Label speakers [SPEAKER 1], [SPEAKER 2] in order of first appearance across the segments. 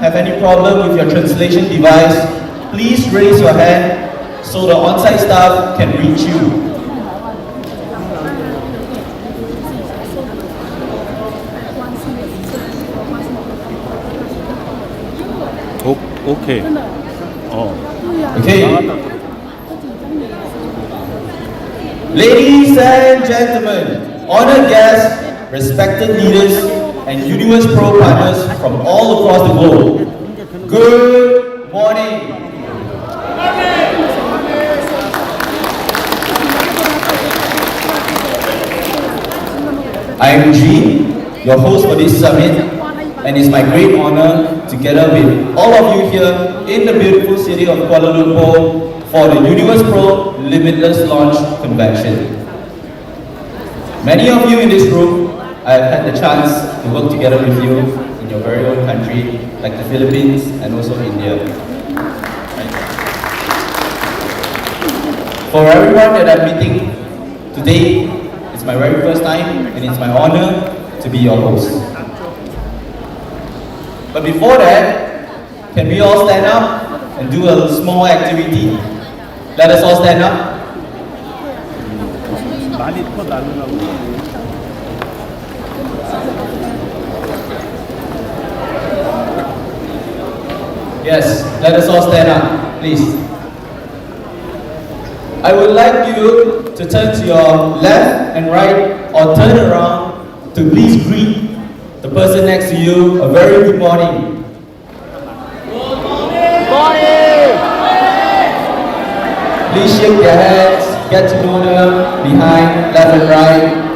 [SPEAKER 1] have any problem with your translation device, please raise your hand so the on-site staff can reach you.
[SPEAKER 2] Okay.
[SPEAKER 1] Okay. Ladies and gentlemen, honored guests, respected leaders, and Universe Pro partners from all across the globe, good morning. I am Jean, your host for this summit, and it's my great honor, together with all of you here in the beautiful city of Kuala Lumpur, for the Universe Pro Limitless Launch Convention. Many of you in this room, I've had the chance to work together with you in your very own country, like the Philippines and also India. For everyone that I'm meeting today, it's my very first time and it's my honor to be your host. But before that, can we all stand up and do a small activity? Let us all stand up. Yes, let us all stand up, please. I would like you to turn to your left and right or turn around to please greet the person next to you a very good morning. Good morning! Please shake their hands, get to know them behind, left and right.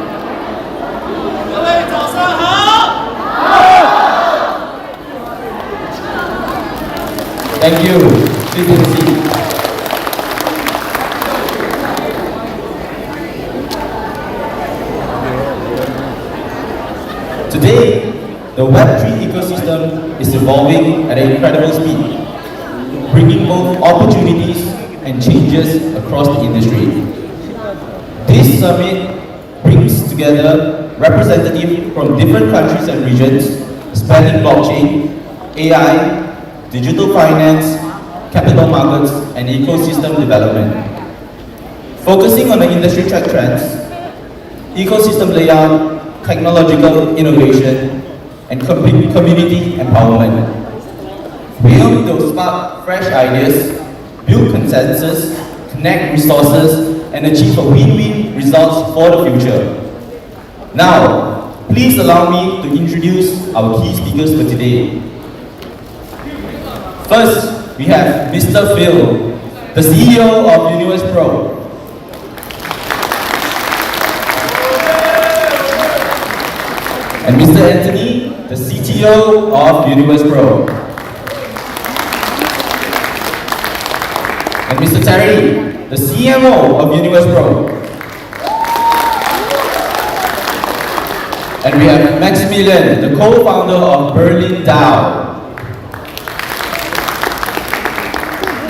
[SPEAKER 1] Thank you. Please take a seat. Today, the Web3 ecosystem is evolving at an incredible speed, bringing both opportunities and changes across the industry. This summit brings together representatives from different countries and regions, spanning blockchain, AI, digital finance, capital markets, and ecosystem development. Focusing on the industry trends, ecosystem layout, technological innovation, and community empowerment. We aim to spark fresh ideas, build consensus, connect resources, and achieve a win-win results for the future. Now, please allow me to introduce our key speakers for today. First, we have Mr. Phil, the CEO of Universe Pro. And Mr. Anthony, the CTO of Universe Pro. And Mr. Terry, the CMO of Universe Pro. And we have Maximilian, the co-founder of Berlin DAO.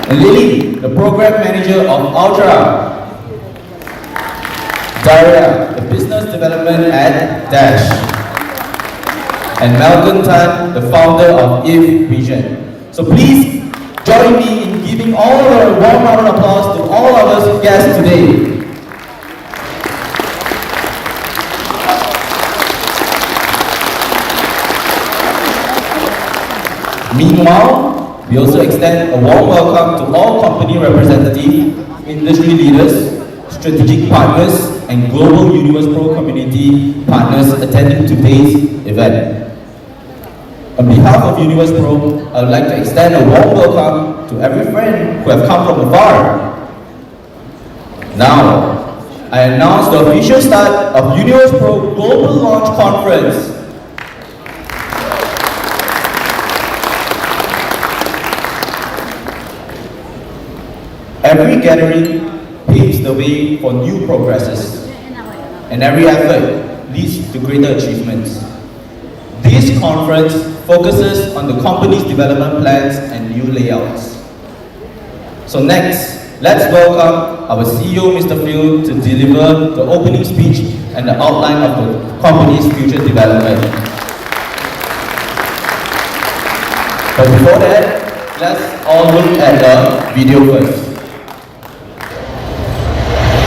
[SPEAKER 1] And Lily, the program manager of Ultra. Daria, the business development at Dash. And Malcolm Tan, the founder of If Vision. So please join me in giving all a warm round of applause to all of us guests today. Meanwhile, we also extend a warm welcome to all company representatives, industry leaders, strategic partners, and global Universe Pro community partners attending today's event. On behalf of Universe Pro, I would like to extend a warm welcome to every friend who have come from afar. Now, I announce the official start of Universe Pro Global Launch Conference. Every gathering paves the way for new progresses, and every effort leads to greater achievements. This conference focuses on the company's development plans and new layouts. So next, let's welcome our CEO, Mr. Phil, to deliver the opening speech and the outline of the company's future development. But before that, let's all look at the video first.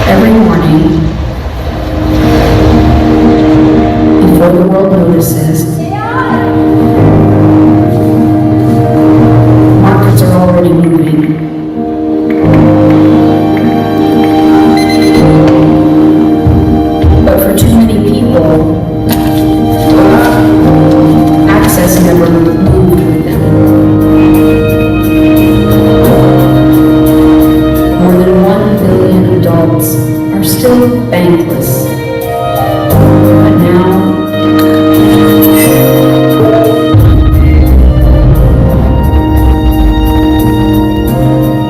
[SPEAKER 3] Every morning, before the world notices, markets are already moving. But for too many people, access never moved with them. More than 1 billion adults are still bankless. But now,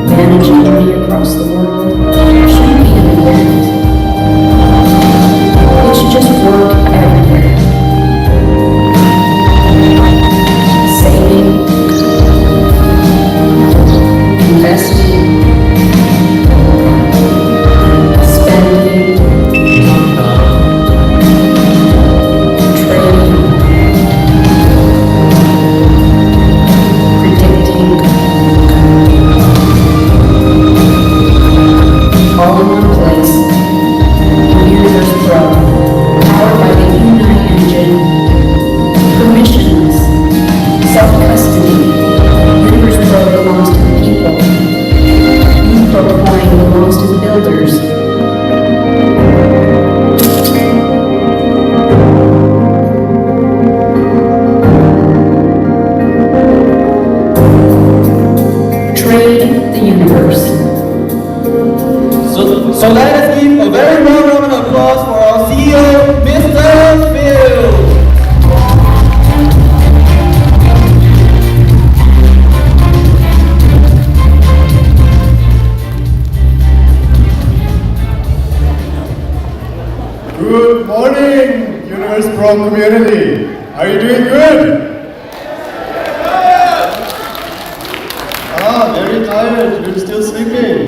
[SPEAKER 3] managing money across the world shouldn't be an event. It should just work everywhere. Saving, investing, spending, trading, predicting, all in one place. Universe Pro, powered by the Unite engine, permissionless, self-custody. Universe Pro belongs to the people. Pro coin belongs to the builders. Trade the universe.
[SPEAKER 1] So let us give a very warm round of applause for our CEO, Mr. Phil.
[SPEAKER 4] Good morning, Universe Pro community. Are you doing good? Very tired. You're still sleeping.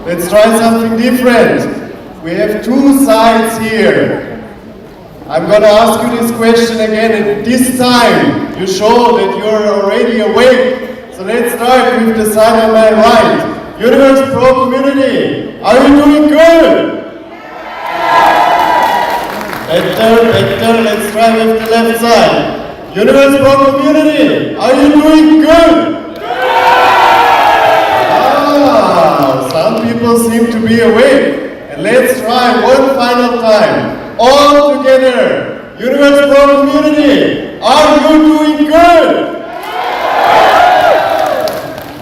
[SPEAKER 4] Let's try something different. We have two sides here. I'm gonna ask you this question again, and this time you show that you're already awake. So let's start with the side on my right. Universe Pro community, are you doing good? Better, let's try with the left side. Universe Pro community, are you doing good? Some people seem to be awake. And let's try one final time. All together. Universe Pro community, are you doing good?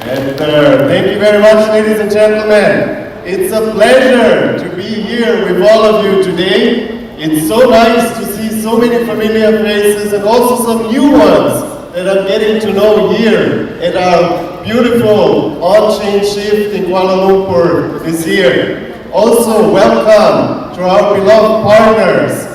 [SPEAKER 4] Better. Thank you very much, ladies and gentlemen. It's a pleasure to be here with all of you today. It's so nice to see so many familiar faces and also some new ones that I'm getting to know here at our beautiful on-chain shift in Kuala Lumpur this year. Also, welcome to our beloved partners,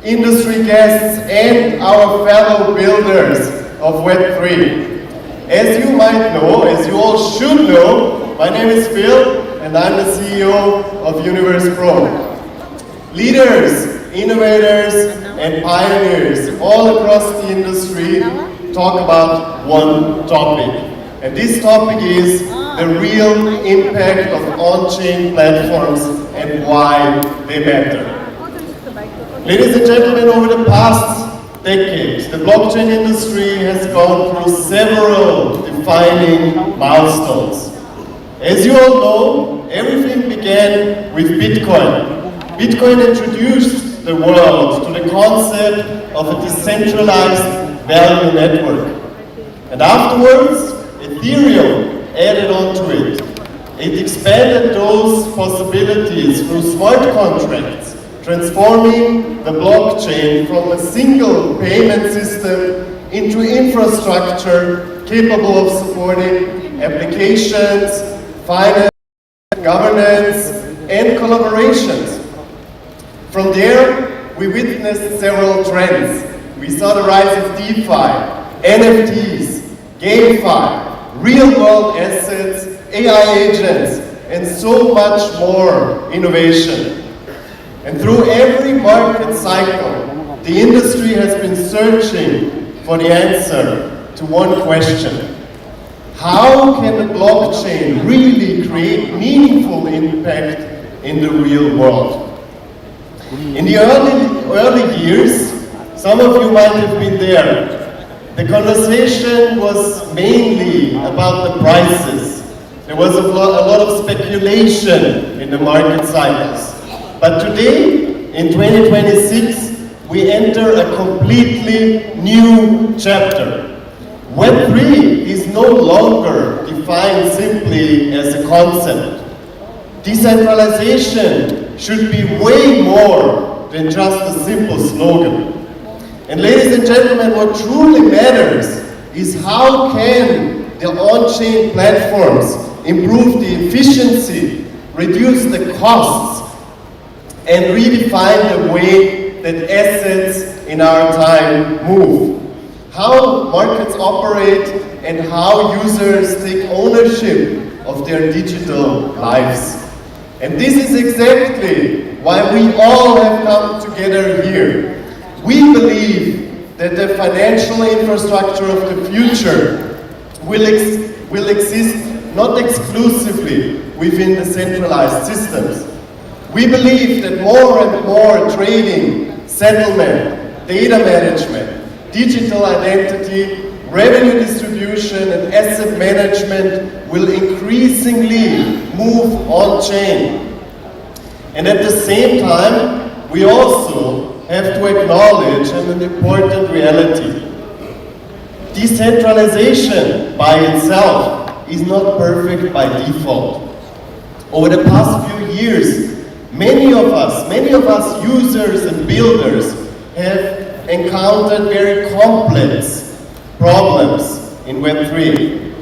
[SPEAKER 4] industry guests, and our fellow builders of Web3. As you might know, as you all should know, my name is Phil, and I'm the CEO of Universe Pro. Leaders, innovators, and pioneers all across the industry talk about one topic. And this topic is the real impact of on-chain platforms and why they matter. Ladies and gentlemen, over the past decade, the blockchain industry has gone through several defining milestones. As you all know, everything began with Bitcoin. Bitcoin introduced the world to the concept of a decentralized value network. And afterwards, Ethereum added on to it. It expanded those possibilities through smart contracts, transforming the blockchain from a single payment system into infrastructure capable of supporting applications, finance, governance, and collaborations. From there, we witnessed several trends. We saw the rise of DeFi, NFTs, GameFi, real-world assets, AI agents, and so much more innovation. And through every market cycle, the industry has been searching for the answer. to one question. How can the blockchain really create meaningful impact in the real world? In the early years, some of you might have been there. The conversation was mainly about the prices. There was a lot of speculation in the market cycles. But today, in 2026, we enter a completely new chapter. Web3 is no longer defined simply as a concept. Decentralization should be way more than just a simple slogan. And ladies and gentlemen, what truly matters is how can the on-chain platforms improve the efficiency, reduce the costs, and redefine the way that assets in our time move. How markets operate and how users take ownership of their digital lives. And this is exactly why we all have come together here. We believe that the financial infrastructure of the future will exist not exclusively within the centralized systems. We believe that more and more trading, settlement, data management, digital identity, revenue distribution, and asset management will increasingly move on-chain. And at the same time, we also have to acknowledge an important reality. Decentralization by itself is not perfect by default. Over the past few years, many of us users and builders have encountered very complex problems in Web3.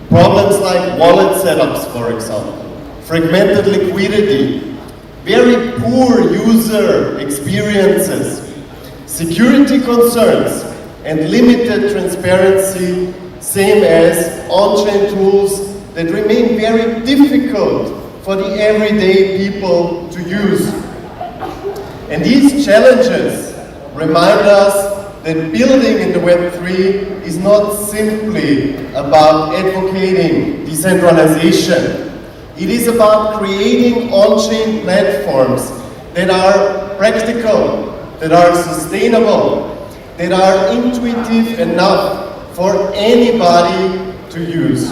[SPEAKER 4] Problems like wallet setups, for example, fragmented liquidity, very poor user experiences, security concerns, and limited transparency, same as on-chain tools that remain very difficult for the everyday people to use. And these challenges remind us that building in the Web3 is not simply about advocating decentralization. It is about creating on-chain platforms that are practical, that are sustainable, that are intuitive enough for anybody to use.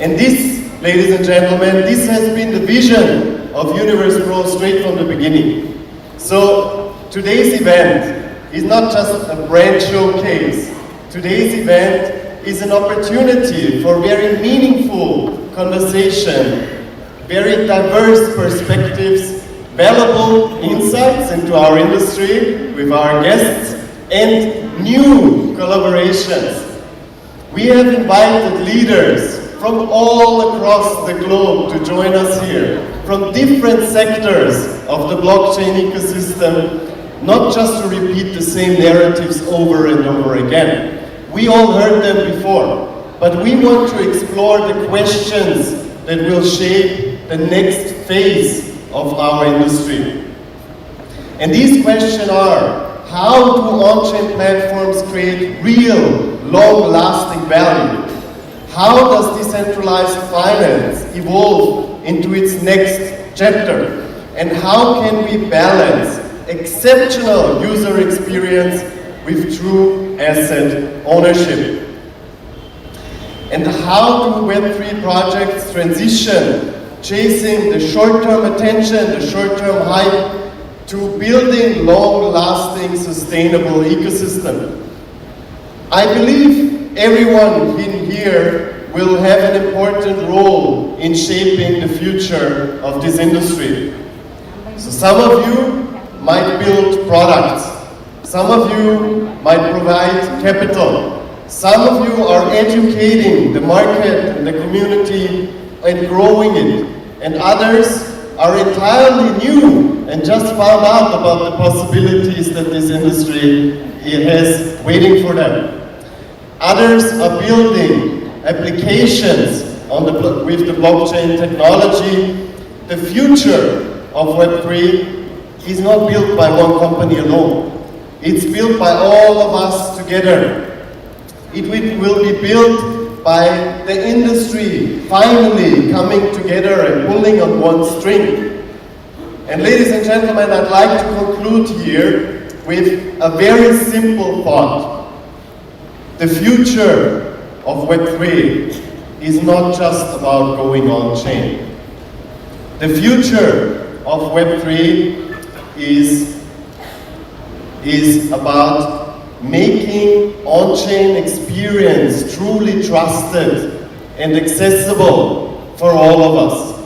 [SPEAKER 4] And this, ladies and gentlemen, this has been the vision of Universe Pro straight from the beginning. So today's event is not just a brand showcase. Today's event is an opportunity for very meaningful conversation, very diverse perspectives, valuable insights into our industry with our guests, and new collaborations. We have invited leaders from all across the globe to join us here, from different sectors of the blockchain ecosystem, not just to repeat the same narratives over and over again. We all heard them before, but we want to explore the questions that will shape the next phase of our industry. And these questions are, how do on-chain platforms create real, long-lasting value? How does decentralized finance evolve into its next chapter? And how can we balance exceptional user experience with true asset ownership? And how do Web3 projects transition, chasing the short-term attention, the short-term hype, to building long-lasting, sustainable ecosystem? I believe everyone in here will have an important role in shaping the future of this industry. So some of you might build products. Some of you might provide capital. Some of you are educating the market and the community and growing it. And others are entirely new and just found out about the possibilities that this industry has waiting for them. Others are building applications with the blockchain technology. The future of Web3 is not built by one company alone. It's built by all of us together. It will be built by the industry finally coming together and pulling on one string. And ladies and gentlemen, I'd like to conclude here with a very simple thought. The future of Web3 is not just about going on-chain. The future of Web3 is about making on-chain experience truly trusted and accessible for all of us.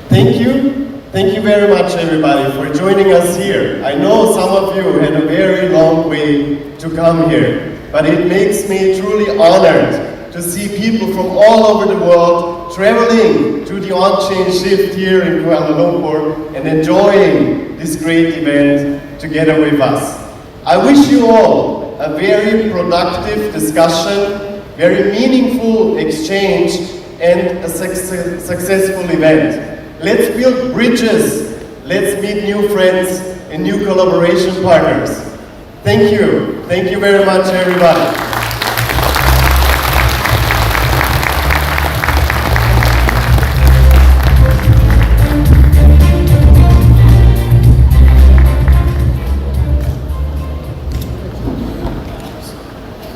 [SPEAKER 4] Thank you. Thank you very much, everybody, for joining us here. I know some of you had a very long way to come here, but it makes me truly honored to see people from all over the world traveling to the on-chain shift here in Kuala Lumpur and enjoying this great event together with us. I wish you all a very productive discussion, very meaningful exchange, and a successful event. Let's build bridges, let's meet new friends and new collaboration partners. Thank you very much, everybody.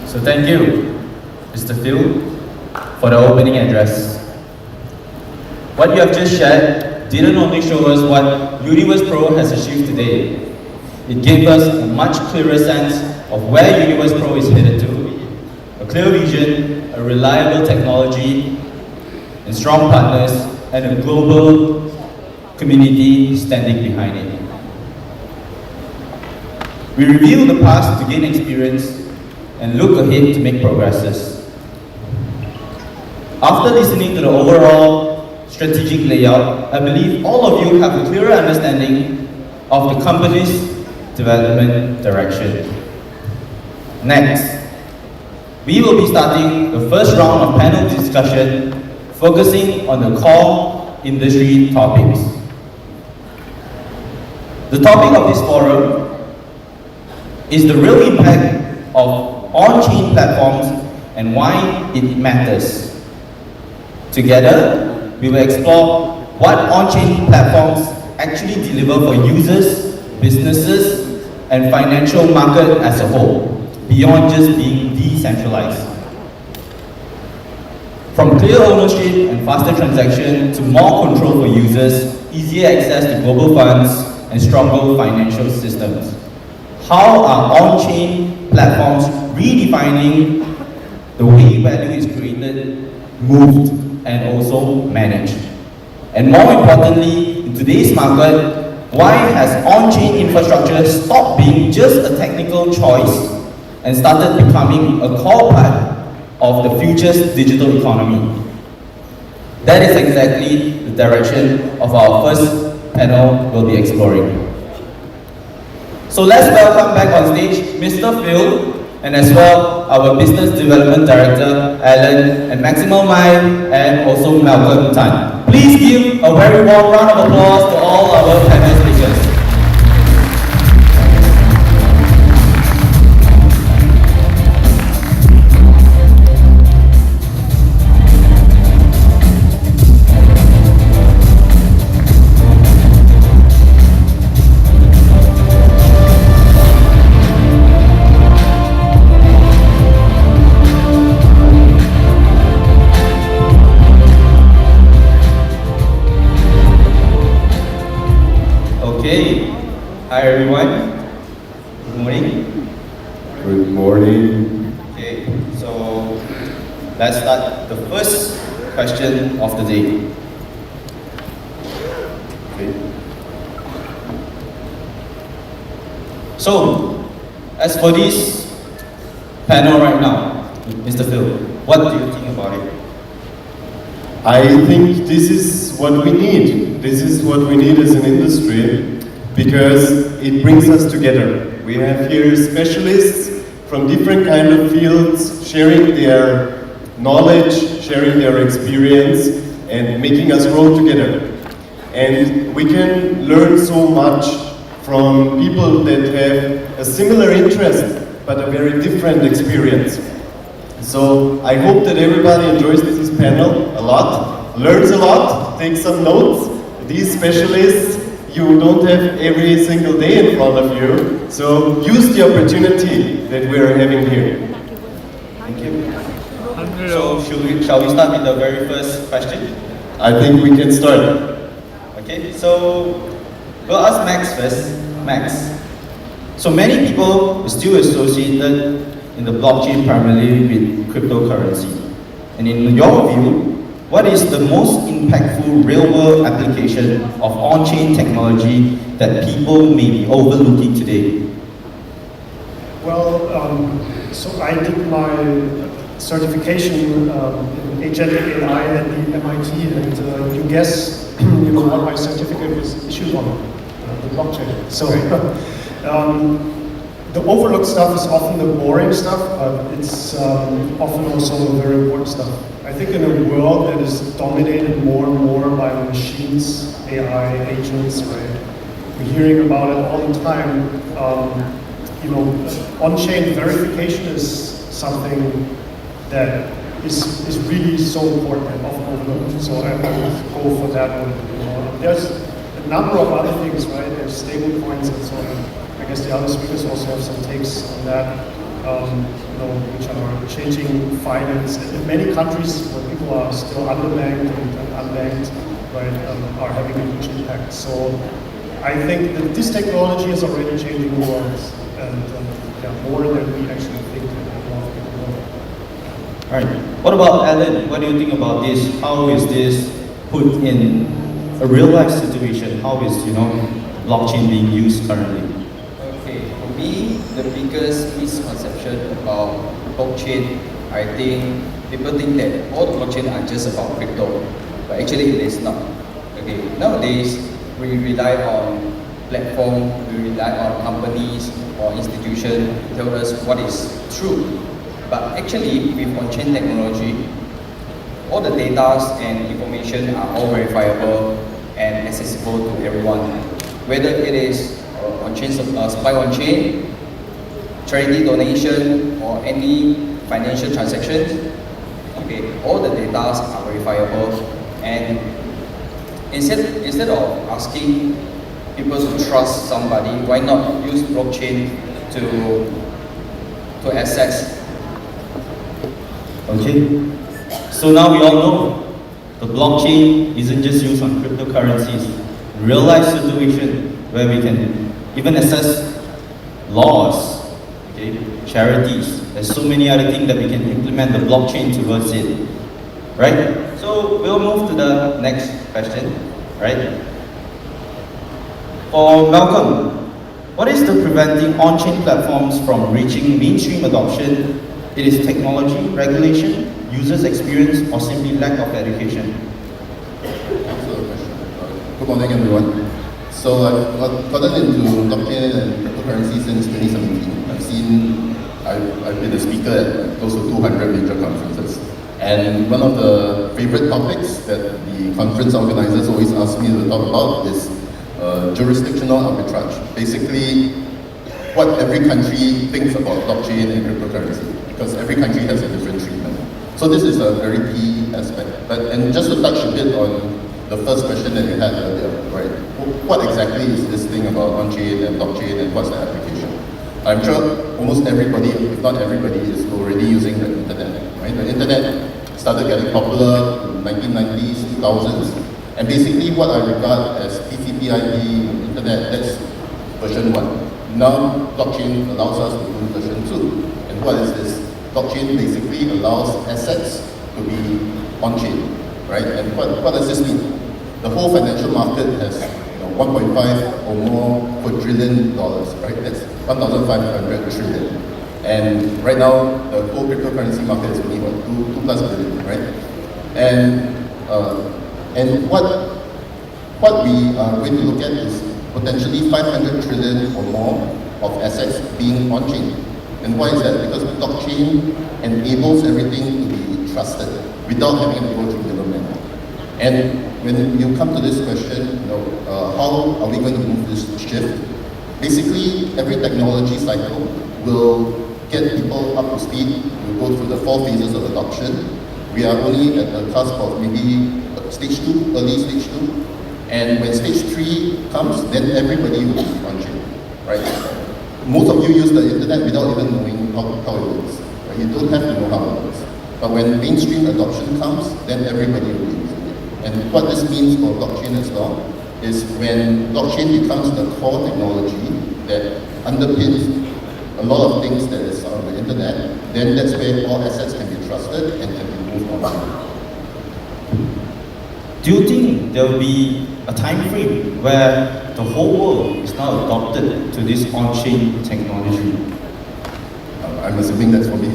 [SPEAKER 1] So thank you, Mr. Phil, for the opening address. What you have just shared didn't only show us what Universe Pro has achieved today, it gave us a much clearer sense of where Universe Pro is headed to, a clear vision, a reliable technology, and strong partners, and a global community standing behind it. We review the past to gain experience and look ahead to make progresses. After listening to the overall strategic layout, I believe all of you have a clearer understanding of the company's development direction. Next, we will be starting the first round of panel discussion focusing on the core industry topics. The topic of this forum is the real impact of on-chain platforms and why it matters. Together, we will explore what on-chain platforms actually deliver for users, businesses, and financial market as a whole, beyond just being decentralized. From clear ownership and faster transaction to more control for users, easier access to global funds, and stronger financial systems. How are on-chain platforms redefining the way value is created, moved, and also managed? And more importantly, in today's market, why has on-chain infrastructure stopped being just a technical choice and started becoming a core part of the future's digital economy? That is exactly the direction of our first panel we'll be exploring. So let's welcome back on stage Mr. Phil, and as well our Business Development Director, Alan, and Maximo Mai, and also Malcolm Tan. Please give a very warm round of applause to all our panel speakers. Hi everyone, good morning.
[SPEAKER 4] Good morning.
[SPEAKER 1] Okay, so let's start the first question of the day. Okay. So, as for this panel right now, Mr. Phil, what do you think about it?
[SPEAKER 4] I think this is what we need. This is what we need as an industry, because it brings us together. We have here specialists from different kind of fields sharing their knowledge, sharing their experience, and making us grow together. And we can learn so much from people that have a similar interest but a very different experience. So I hope that everybody enjoys this panel a lot, learns a lot, takes some notes. These specialists you don't have every single day in front of you, so use the opportunity that we are having here. Thank you.
[SPEAKER 1] So shall we start with the very first question?
[SPEAKER 4] I think we can start.
[SPEAKER 1] Okay, so we'll ask Max first. Max, so many people are still associated in the blockchain primarily with cryptocurrency. And in your view, what is the most impactful real-world application of on-chain technology that people may be overlooking today?
[SPEAKER 5] Well, so I did my certification in agentic AI at the MIT, and you guess, what my certificate was issued on, the blockchain. So the overlooked stuff is often the boring stuff, but it's often also the very important stuff. I think in a world that is dominated more and more by machines, AI agents, right? We're hearing about it all the time. On-chain verification is something that is really so important and often overlooked. So I would go for that one. There's a number of other things, right? There's stable coins and so on. I guess the other speakers also have some takes on that, which are changing finance. And in many countries where people are still underbanked and unbanked, right, are having a huge impact. So I think that this technology is already changing the world, and more than we actually think.
[SPEAKER 1] All right. What about Alan? What do you think about this? How is this put in a real-life situation? How is blockchain being used currently?
[SPEAKER 6] Okay, for me, the biggest misconception about blockchain, I think people think that all the blockchain are just about crypto, but actually it is not. Okay, nowadays we rely on platform, we rely on companies or institutions to tell us what is true. But actually, with on-chain technology, all the data and information are all verifiable and accessible to everyone. Whether it is on-chain supply on-chain, charity donation, or any financial transactions, okay, all the data are verifiable. And instead of asking people to trust somebody, why not use blockchain to access?
[SPEAKER 1] Okay, so now we all know the blockchain isn't just used on cryptocurrencies. Real life situation where we can even assess laws, okay, charities. There's so many other things that we can implement the blockchain towards it, right? So we'll move to the next question, right? For Malcolm, what is the preventing on-chain platforms from reaching mainstream adoption? It is technology, regulation, users' experience, or simply lack of education?
[SPEAKER 7] Thanks for the question. Good morning, everyone. So I've gotten into blockchain and cryptocurrency since 2017. I've been a speaker at close to 200 major conferences. And one of the favorite topics that the conference organizers always ask me to talk about is jurisdictional arbitrage. Basically, what every country thinks about blockchain and cryptocurrency, because every country has a different treatment. So this is a very key aspect. And just to touch a bit on the first question that you had earlier, right? What exactly is this thing about on-chain and blockchain, and what's the application? I'm sure almost everybody, if not everybody, is already using the internet, right? The internet started getting popular in the 1990s, 2000s. And basically what I regard as TCP/IP internet, that's version 1. Now blockchain allows us to do version 2. And what is this? Blockchain basically allows assets to be on-chain, right? And what does this mean? The whole financial market has 1.5 or more quadrillion dollars, right? That's 1,500 trillion. And right now, the whole cryptocurrency market is only what, 2+ billion, right? And what we are going to look at is potentially 500 trillion or more of assets being on-chain. And why is that? Because blockchain enables everything to be trusted without having to go through middlemen. And when you come to this question, how are we going to move this shift? Basically, every technology cycle will get people up to speed, to go through the 4 phases of adoption. We are only at the cusp of maybe stage 2, early stage 2. And when stage 3 comes, then everybody will be on chain, right? Most of you use the internet without even knowing how it works. Right? You don't have to know how it works. But when mainstream adoption comes, then everybody will be using it. And what this means for blockchain as well is when blockchain becomes the core technology that underpins a lot of things that is on the internet, then that's where all assets can be trusted and can be moved online.
[SPEAKER 1] Do you think there will be a time frame where the whole world is now adopted to this on-chain technology?
[SPEAKER 7] I'm assuming that's for me,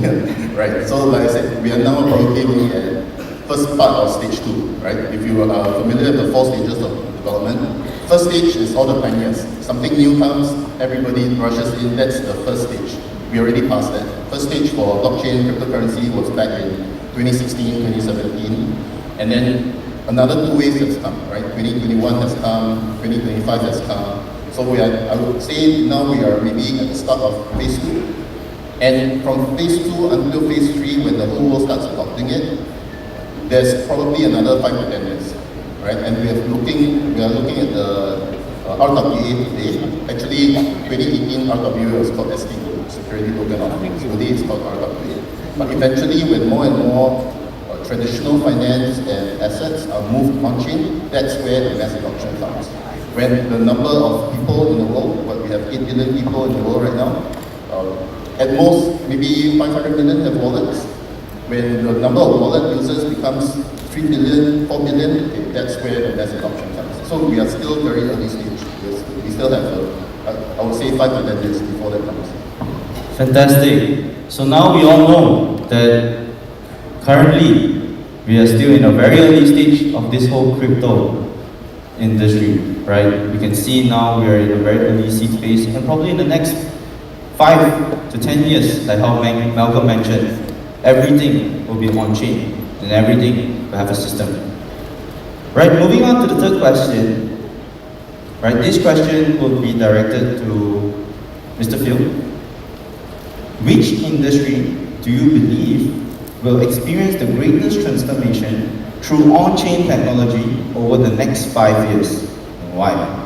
[SPEAKER 7] right? So like I said, we are now probably looking at first part of stage 2, right? If you are familiar with the 4 stages of development, first stage is all the pioneers. Something new comes, everybody rushes in, that's the first stage. We already passed that. First stage for blockchain cryptocurrency was back in 2016, 2017, and then another 2 waves has come, right? 2021 has come, 2025 has come. So I would say now we are maybe at the start of phase 2. And from phase 2 until phase 3, when the whole world starts adopting it, there's probably another 5 to 10 years, right? And we are looking at the RWA today. Actually, 2018 RWA was called ST, Security Token Offering. Today it's called RWA. But eventually, when more and more traditional finance and assets are moved on-chain, that's where the mass adoption comes. When the number of people in the world, what we have 8 billion people in the world right now, at most, maybe 500 million have wallets. When the number of wallet users becomes 3 billion, 4 billion, okay, that's where the mass adoption comes. So we are still very early stage. We still have, I would say, 5 to 10 years before that comes.
[SPEAKER 1] Fantastic. So now we all know that currently we are still in a very early stage of this whole crypto industry, right? We can see now we are in a very early seed phase, and probably in the next 5 to 10 years, like how Malcolm mentioned, everything will be on-chain and everything will have a system. Right, moving on to the third question. Right, this question will be directed to Mr. Phil. Which industry do you believe will experience the greatest transformation through on-chain technology over the next 5 years? And why?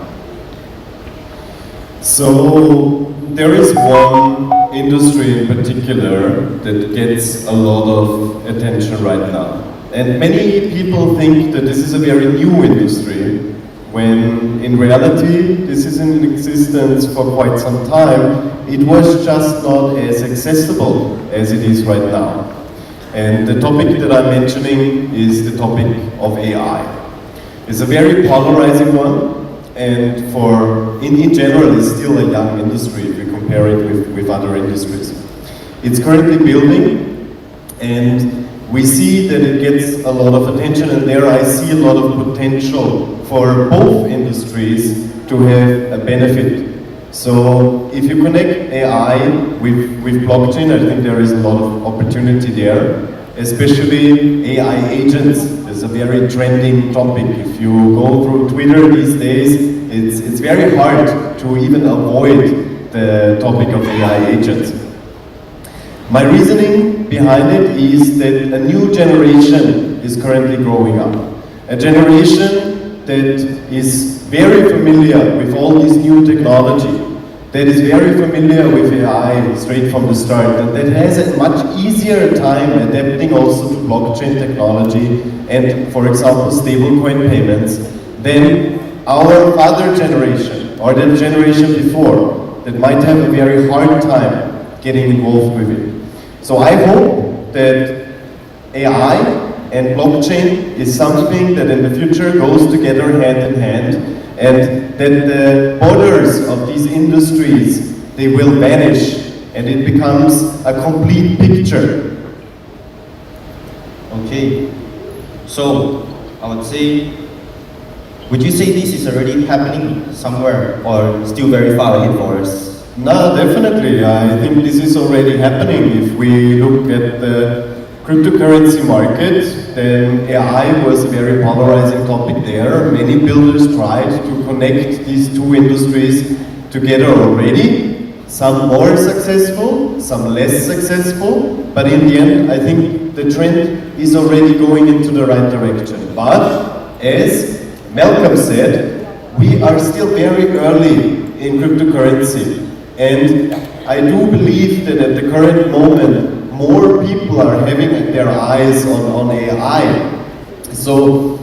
[SPEAKER 4] So there is one industry in particular that gets a lot of attention right now. And many people think that this is a very new industry, when in reality this is in existence for quite some time. It was just not as accessible as it is right now. And the topic that I'm mentioning is the topic of AI. It's a very polarizing one. And in general, it's still a young industry if we compare it with other industries. It's currently building, and we see that it gets a lot of attention, and there I see a lot of potential for both industries to have a benefit. So if you connect AI with blockchain, I think there is a lot of opportunity there, especially AI agents. It's a very trending topic. If you go through Twitter these days, it's very hard to even avoid the topic of AI agents. My reasoning behind it is that a new generation is currently growing up. A generation that is very familiar with all this new technology, that is very familiar with AI straight from the start, and that has a much easier time adapting also to blockchain technology and, for example, stablecoin payments than our father generation or the generation before that might have a very hard time getting involved with it. So I hope that AI and blockchain is something that in the future goes together hand in hand, and that the borders of these industries, they will vanish and it becomes a complete picture.
[SPEAKER 1] Okay, so I would say, would you say this is already happening somewhere or still very far ahead for us?
[SPEAKER 4] No, definitely. I think this is already happening. If we look at the cryptocurrency market, then AI was a very polarizing topic there. Many builders tried to connect these two industries together already. Some more successful, some less successful, but in the end, I think the trend is already going into the right direction. But as Malcolm said, we are still very early in cryptocurrency, and I do believe that at the current moment, more people are having their eyes on AI. So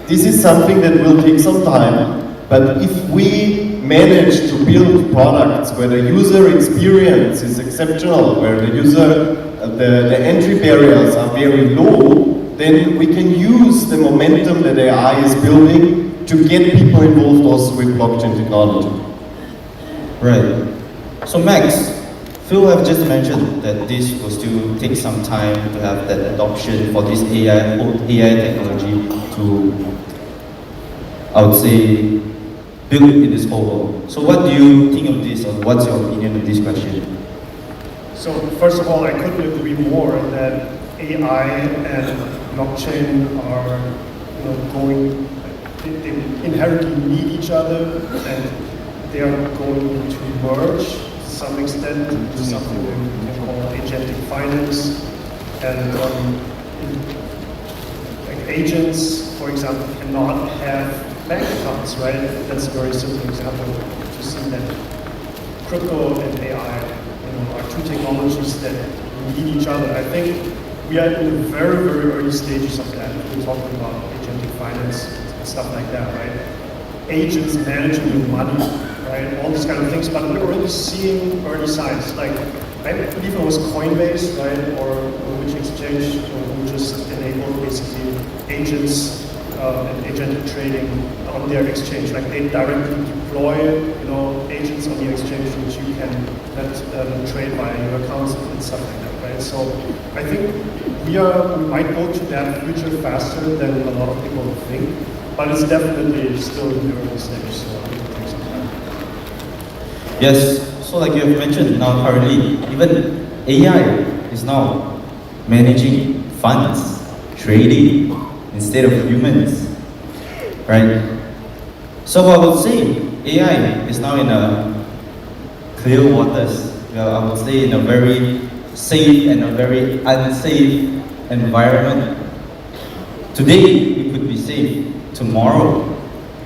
[SPEAKER 4] this is something that will take some time, but if we manage to build products where the user experience is exceptional, where the user, the entry barriers are very low, then we can use the momentum that AI is building to get people involved also with blockchain technology.
[SPEAKER 1] Right. So Max, Phil have just mentioned that this will still take some time to have that adoption for this AI technology to, I would say, build in this whole world. So what do you think of this, or what's your opinion on this question?
[SPEAKER 5] So first of all, I couldn't agree more that AI and blockchain are, going. They inherently need each other, and they are going to merge to some extent into something we can call agentic finance. And like agents, for example, cannot have bank accounts, right? That's a very simple example to see that crypto and AI, are two technologies that need each other. I think we are in the very, very early stages of that. We're talking about agentic finance and stuff like that, right? Agents managing your money, right? All these kind of things, but we're already seeing early signs. Like, I believe it was Coinbase, right? Or which exchange who just enabled basically agents and agentic trading on their exchange. Like they directly deploy, agents on the exchange which you can let trade via your accounts and stuff like that, right? So I think we might go to that future faster than a lot of people think, but it's definitely still in the early stage, so I think it takes some time.
[SPEAKER 1] Yes, so like you have mentioned, now currently, even AI is now managing funds, trading, instead of humans, right? So I would say AI is now in a clear waters. I would say in a very safe and a very unsafe environment. Today it could be safe. Tomorrow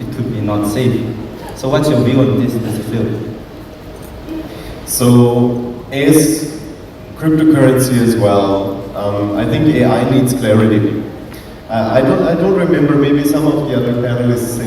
[SPEAKER 1] it could be not safe. So what's your view on this, Mr. Phil?
[SPEAKER 4] So as cryptocurrency as well, I think AI needs clarity. I don't remember, maybe some of the other panelists,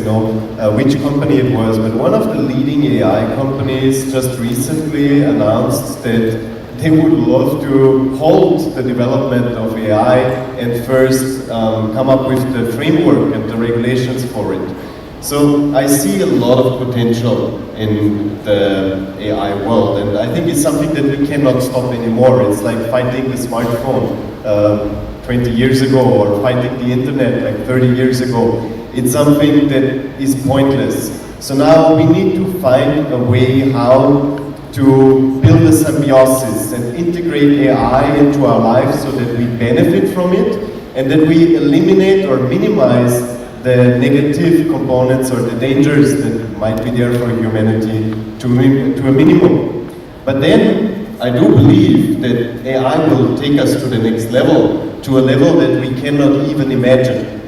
[SPEAKER 4] which company it was, but one of the leading AI companies just recently announced that they would love to halt the development of AI and first come up with the framework and the regulations for it. So I see a lot of potential in the AI world, and I think it's something that we cannot stop anymore. It's like finding the smartphone 20 years ago, or finding the internet like 30 years ago. It's something that is pointless. So now we need to find a way how to build a symbiosis and integrate AI into our lives so that we benefit from it and that we eliminate or minimize the negative components or the dangers that might be there for humanity to a minimum. But then I do believe that AI will take us to the next level, to a level that we cannot even imagine.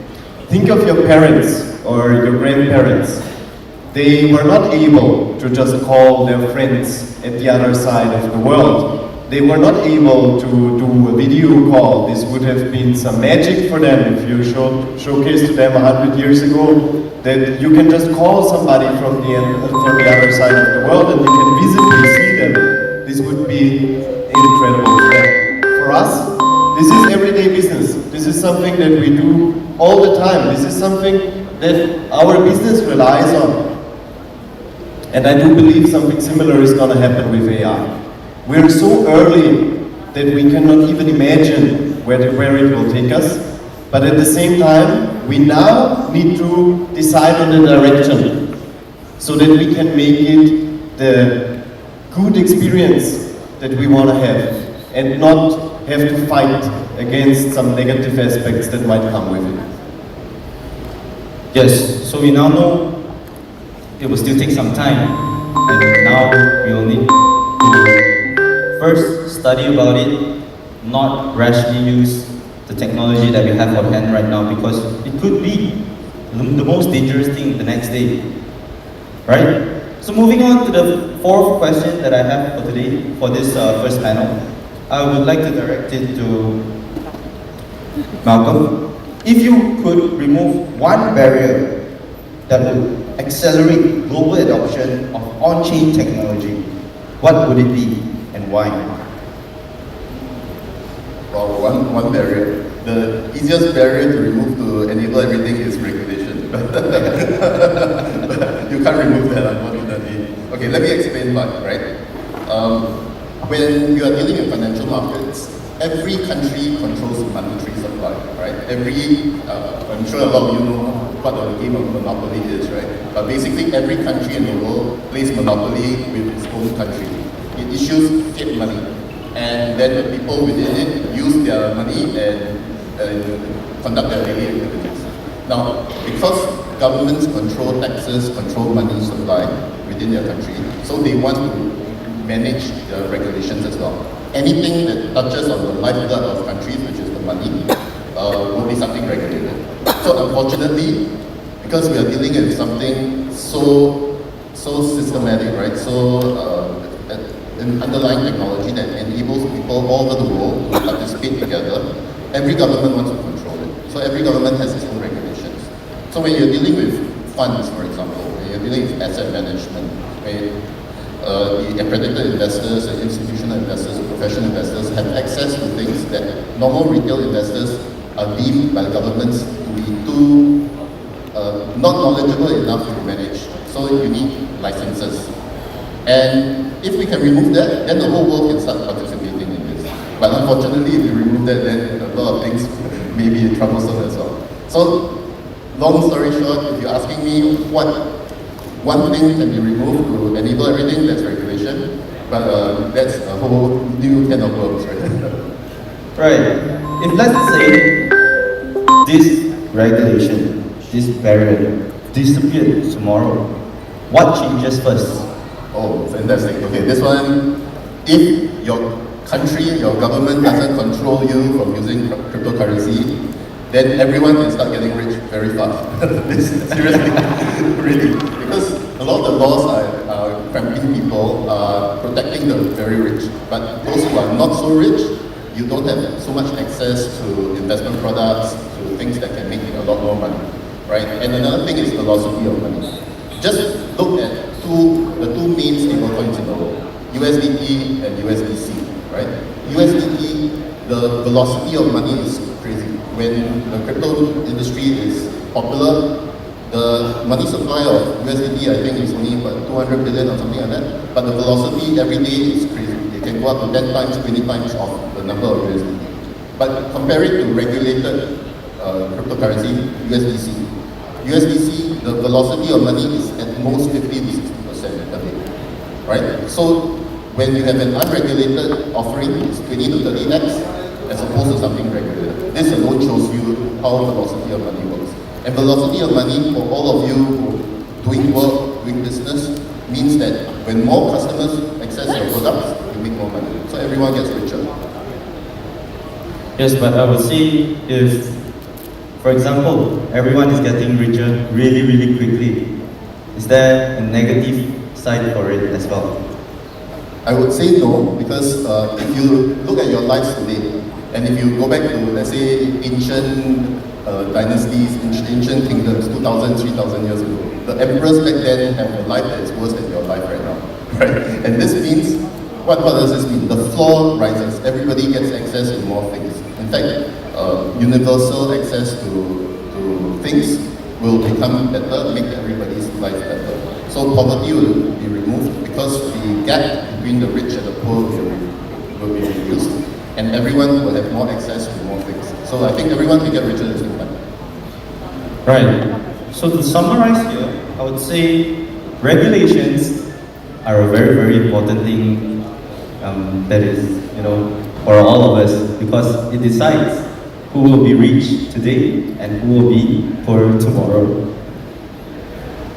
[SPEAKER 4] Think of your parents or your grandparents. They were not able to just call their friends at the other side of the world. They were not able to do a video call. This would have been some magic for them if you showcased to them 100 years ago that you can just call somebody from the other side of the world and you can visibly see them. This would be incredible for them. For us, this is everyday business. This is something that we do all the time. This is something that our business relies on. And I do believe something similar is going to happen with AI. We're so early that we cannot even imagine where it will take us. But at the same time, we now need to decide on the direction so that we can make it the good experience that we want to have and not have to fight against some negative aspects that might come with it.
[SPEAKER 1] Yes, so we now know it will still take some time, and now we will need to first study about it, not rashly use the technology that we have on hand right now, because it could be the most dangerous thing the next day, right? So moving on to the fourth question that I have for today, for this first panel, I would like to direct it to Malcolm. If you could remove one barrier that would accelerate global adoption of on-chain technology, what would it be and why?
[SPEAKER 7] Well, one barrier. The easiest barrier to remove to enable everything is regulation. You can't remove that, unfortunately. Okay, let me explain why, right? When you are dealing in financial markets, every country controls monetary supply, right? I'm sure a lot of you know what the game of monopoly is, right? But basically, every country in the world plays monopoly with its own country. It issues fiat money, and then the people within it use their money and conduct their daily activities. Now, because governments control taxes, control money supply within their country, so they want to manage the regulations as well. Anything that touches on the lifeblood of countries, which is the money, will be something regulated. So unfortunately, because we are dealing with something so systematic, right? An underlying technology that enables people all over the world to participate together, every government wants to control it. So every government has its own regulations. So when you're dealing with funds, for example, when you're dealing with asset management, the accredited investors, the institutional investors, the professional investors have access to things that normal retail investors are deemed by the governments to be too not knowledgeable enough to manage. So you need licenses. And if we can remove that, then the whole world can start participating in this. But unfortunately, if you remove that, then a lot of things may be troublesome as well. So, long story short, if you're asking me what one thing can be removed to enable everything, that's regulation. But that's a whole new can of worms, right?
[SPEAKER 1] Right. If let's say this regulation, this barrier disappeared tomorrow, what changes first?
[SPEAKER 7] Oh, fantastic. Okay, this one, if your country, your government doesn't control you from using cryptocurrency, then everyone can start getting rich very fast. Seriously, really. Because a lot of the laws are cramping people, protecting the very rich. But those who are not so rich, you don't have so much access to investment products, to things that can make you a lot more money, right? And another thing is velocity of money. Just look at the two main stablecoins in the world, USDT and USDC, right? USDT, the velocity of money is crazy. When the crypto industry is popular, the money supply of USDT, I think, is only about 200 billion or something like that. But the velocity every day is crazy. It can go up to 10 times, 20 times of the number of USDT. But compare it to regulated cryptocurrency, USDC, the velocity of money is at most 50 to 60% a day, right? So when you have an unregulated offering, it's 20 to 30x as opposed to something regulated. This alone shows you how velocity of money works. And velocity of money for all of you who doing work, doing business, means that when more customers access your products, you make more money. So everyone gets richer.
[SPEAKER 1] Yes, but I would say if, for example, everyone is getting richer really, really quickly, is there a negative side for it as well?
[SPEAKER 7] I would say no, because if you look at your lives today, and if you go back to, let's say, ancient dynasties, ancient kingdoms, 2,000, 3,000 years ago, the emperors back then have a life that is worse than your life right now, right? And this means, what does this mean? The floor rises. Everybody gets access to more things. In fact, universal access to things will become better, make everybody's life better. So poverty will be removed because the gap between the rich and the poor will be reduced, and everyone will have more access to more things. So I think everyone can get richer at the same time.
[SPEAKER 1] Right. So to summarize here, I would say regulations are a very, very important thing that is, for all of us, because it decides who will be rich today and who will be poor tomorrow.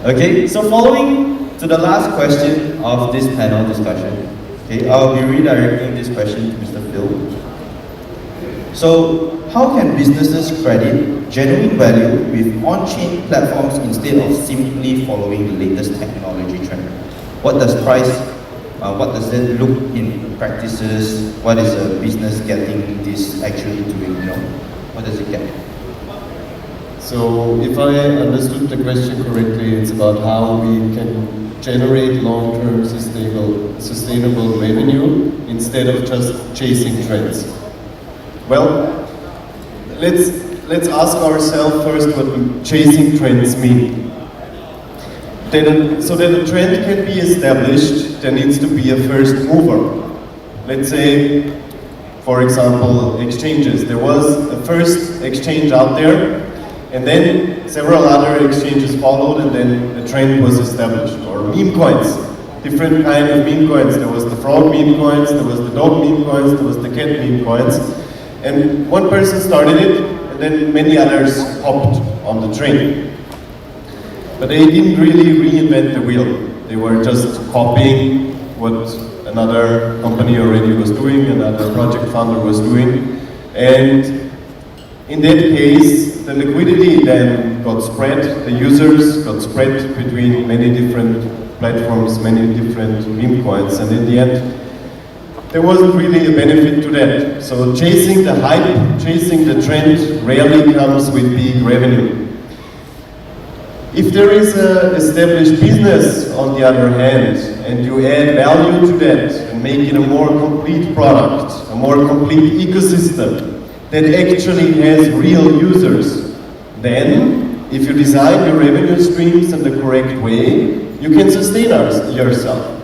[SPEAKER 1] Okay, so following to the last question of this panel discussion, Okay, I'll be redirecting this question to Mr. Phil. So, how can businesses credit genuine value with on-chain platforms instead of simply following the latest technology trend? What does it look in practices? What is a business getting this actually doing? What does it get?
[SPEAKER 4] So if I understood the question correctly, it's about how we can generate long-term sustainable revenue instead of just chasing trends. Well, let's ask ourselves first what chasing trends mean. So that a trend can be established, there needs to be a first mover. Let's say, for example, exchanges. There was a first exchange out there, and then several other exchanges followed, and then a trend was established. Or meme coins, different kind of meme coins. There was the frog meme coins, there was the dog meme coins, there was the cat meme coins. And one person started it, and then many others hopped on the train. But they didn't really reinvent the wheel. They were just copying what another company already was doing, another project founder was doing. And in that case, the liquidity then got spread, the users got spread between many different platforms, many different meme coins, and in the end, there wasn't really a benefit to that. So chasing the hype, chasing the trend rarely comes with big revenue. If there is an established business, on the other hand, and you add value to that and make it a more complete product, a more complete ecosystem that actually has real users, then if you design your revenue streams in the correct way, you can sustain yourself.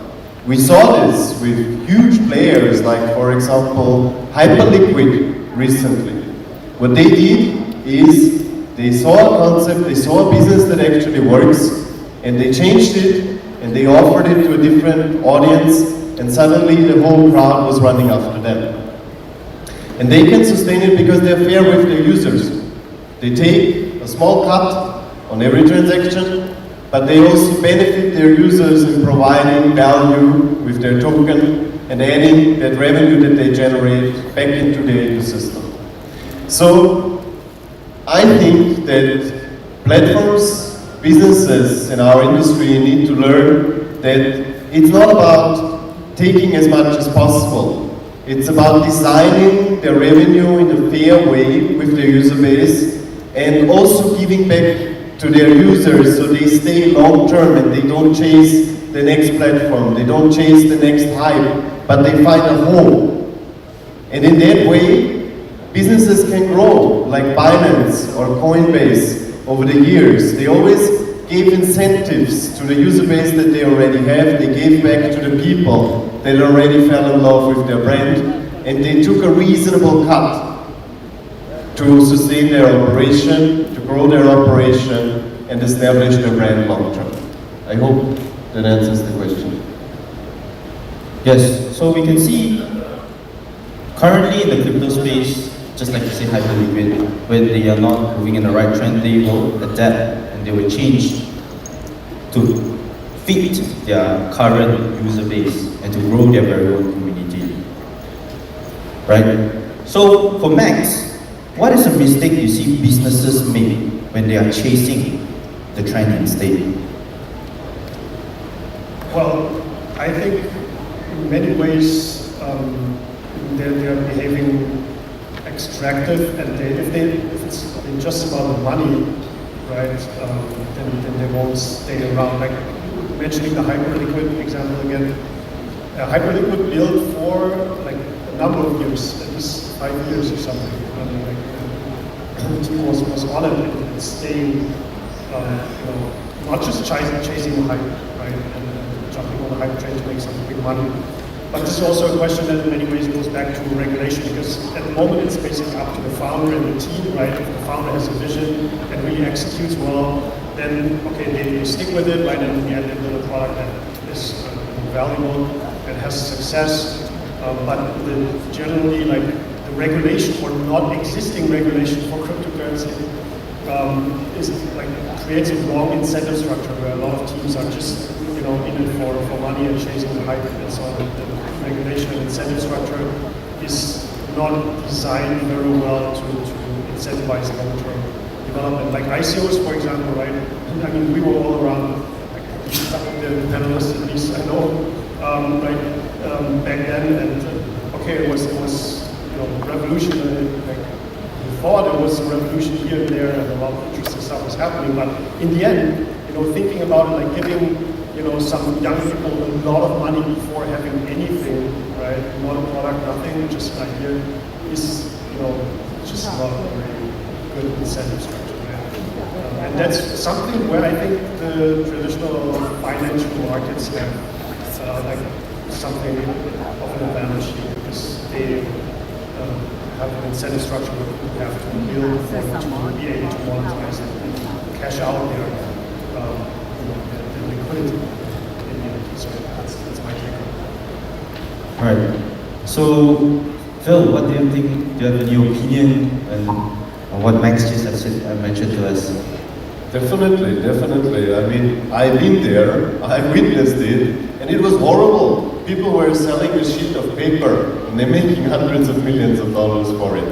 [SPEAKER 4] We saw this with huge players like, for example, Hyperliquid recently. What they did is they saw a concept, they saw a business that actually works, and they changed it, and they offered it to a different audience, and suddenly the whole crowd was running after them. And they can sustain it because they're fair with their users. They take a small cut on every transaction, but they also benefit their users in providing value with their token and adding that revenue that they generate back into the ecosystem. So I think that platforms, businesses in our industry need to learn that it's not about taking as much as possible. It's about designing their revenue in a fair way with their user base and also giving back to their users so they stay long term and they don't chase the next platform, they don't chase the next hype, but they find a home. And in that way, businesses can grow, like Binance or Coinbase over the years. They always gave incentives to the user base that they already have, they gave back to the people that already fell in love with their brand, and they took a reasonable cut to sustain their operation, to grow their operation, and establish their brand long term. I hope that answers the question.
[SPEAKER 1] Yes, so we can see currently in the crypto space, just like you say, Hyperliquid, when they are not moving in the right trend, they will adapt and they will change to fit their current user base and to grow their very own community. Right? So for Max, what is a mistake you see businesses make when they are chasing the trend instead?
[SPEAKER 5] Well, I think in many ways they're behaving extractive, and if it's just about the money, right, then they won't stay around. Like mentioning the Hyperliquid example again, Hyperliquid built for like a number of years, at least 5 years or something. The team was on it and staying, not just chasing the hype, right, and jumping on the hype train to make some big money. But this is also a question that in many ways goes back to regulation, because at the moment it's basically up to the founder and the team, right? If the founder has a vision and really executes well, then okay, they stick with it, right? And in the end they build a product that is valuable and has success. But generally, like the regulation or not existing regulation for cryptocurrency is like creates a wrong incentive structure where a lot of teams are just in it for money and chasing the hype, and so the regulation and incentive structure is not designed very well to incentivize long-term development. Like ICOs, for example, right? I mean, we were all around, like some of the panelists, at least I know, back then, and okay, it was revolutionary. Like, before there was a revolution here and there, and a lot of interesting stuff was happening. But in the end, thinking about it, like giving some young people a lot of money before having anything, right? Not a product, nothing, just an idea, is just not a very good incentive structure. Right? And that's something where I think the traditional financial markets have like something of an advantage here, because they have an incentive structure where people have to build for to be able to monetize and cash out their liquidity in the end. So that's my take on it.
[SPEAKER 1] All right. So, Phil, what do you think? Do you have any opinion on what Max just mentioned to us?
[SPEAKER 4] Definitely. I mean, I've been there, I witnessed it, and it was horrible. People were selling a sheet of paper, and they're making hundreds of millions of dollars for it.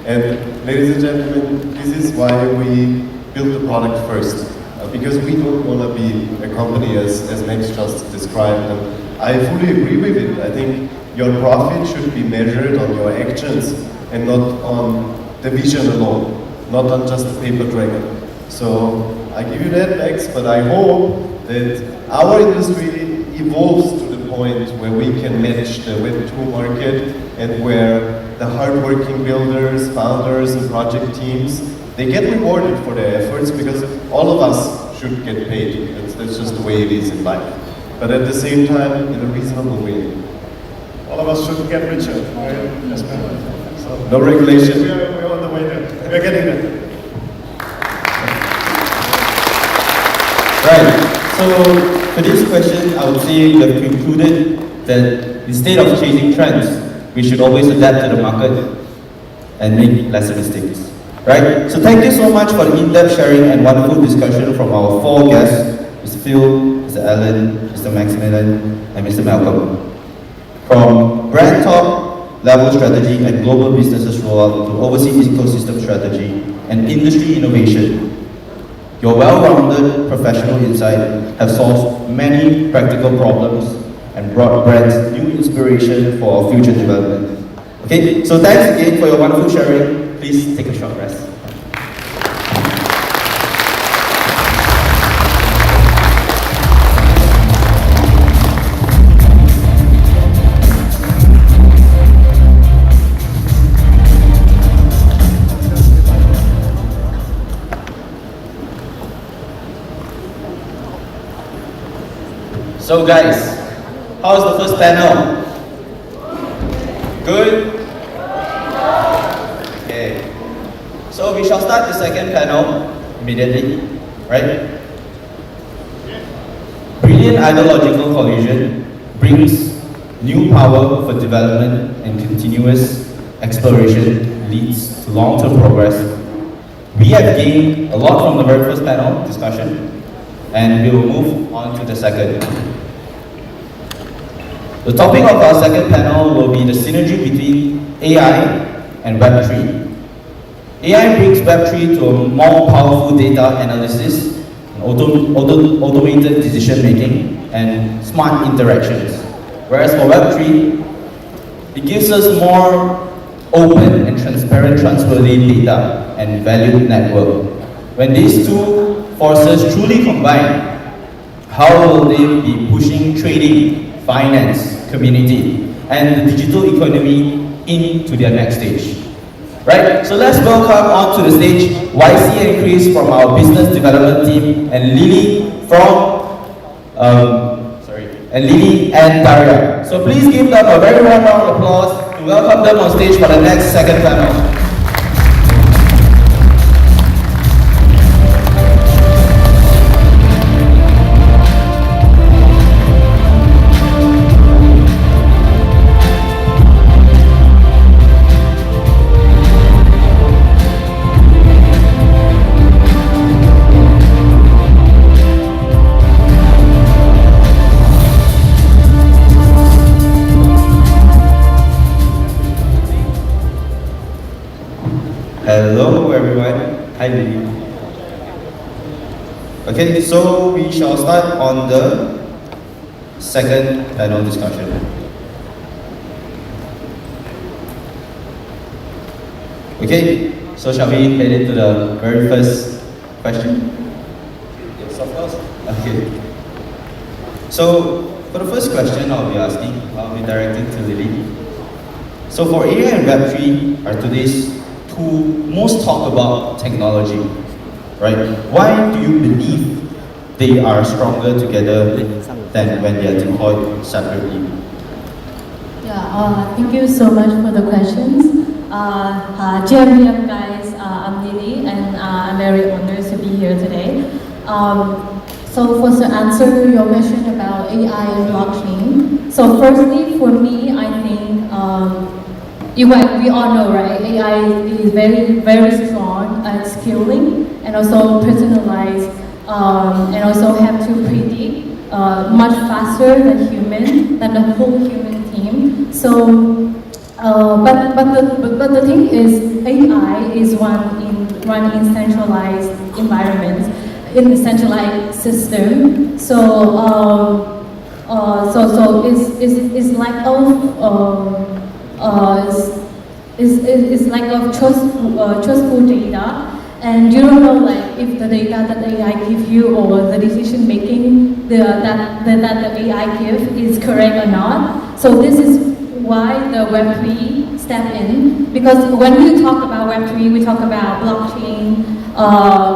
[SPEAKER 4] And ladies and gentlemen, this is why we built the product first. Because we don't want to be a company as Max just described. And I fully agree with it. I think your profit should be measured on your actions and not on the vision alone, not on just the paper dragon. So I give you that, Max, but I hope that our industry evolves to the point where we can match the Web2 market, and where the hardworking builders, founders, and project teams, they get rewarded for their efforts, because all of us should get paid. That's just the way it is in life. But at the same time, in a reasonable way.
[SPEAKER 5] All of us should get richer, right? Yes, ma'am. So
[SPEAKER 4] no regulation.
[SPEAKER 5] We're on the way there. We're getting there.
[SPEAKER 1] Right. So for this question, I would say we have concluded that instead of chasing trends, we should always adapt to the market and make lesser mistakes. Right? So thank you so much for the in-depth sharing and wonderful discussion from our four guests, Mr. Phil, Mr. Alan, Mr. Maximilian, and Mr. Malcolm. From brand top level strategy and global businesses rollout to overseas ecosystem strategy and industry innovation, your well-rounded professional insight have solved many practical problems and brought brands new inspiration for our future development. Okay, so thanks again for your wonderful sharing. Please take a short rest. So guys, how's the first panel? Good? Okay. So we shall start the second panel immediately, right? Brilliant ideological collision brings new power for development, and continuous exploration leads to long-term progress. We have gained a lot from the very first panel discussion, and we will move on to the second. The topic of our second panel will be the synergy between AI and Web3. AI brings Web3 to a more powerful data analysis, automated decision making, and smart interactions. Whereas for Web3, it gives us more open and transparent transfer-lane data and valued network. When these two forces truly combine, how will they be pushing trading, finance, community, and the digital economy into their next stage? Right? So let's welcome onto the stage YC and Chris from our business development team, and Lily and Daria. So please give them a very warm round of applause to welcome them on stage for the next second panel. Hi, Lily. Okay, so we shall start on the second panel discussion. Okay, so shall we head into the very first question? Yes, of course. Okay. So, for the first question I'll be asking, I'll be directing to Lily. So for AI and Web3 are today's two most talked about technology, right? Why do you believe they are stronger together than when they are deployed separately?
[SPEAKER 8] Yeah, thank you so much for the questions. Dear guys, I'm Lily and I'm very honored to be here today. So to answer your question about AI and blockchain, so firstly for me, I think we all know, right? AI is very, very strong at scaling and also personalized and also have to predict much faster than the whole human team. So, but the thing is, AI is run in centralized environments, in a centralized system. So, it's like is like a trustful data, and you don't know like if the data that AI give you or the decision making that the AI give is correct or not. So this is why the Web3 step in, because when we talk about Web3, we talk about blockchain,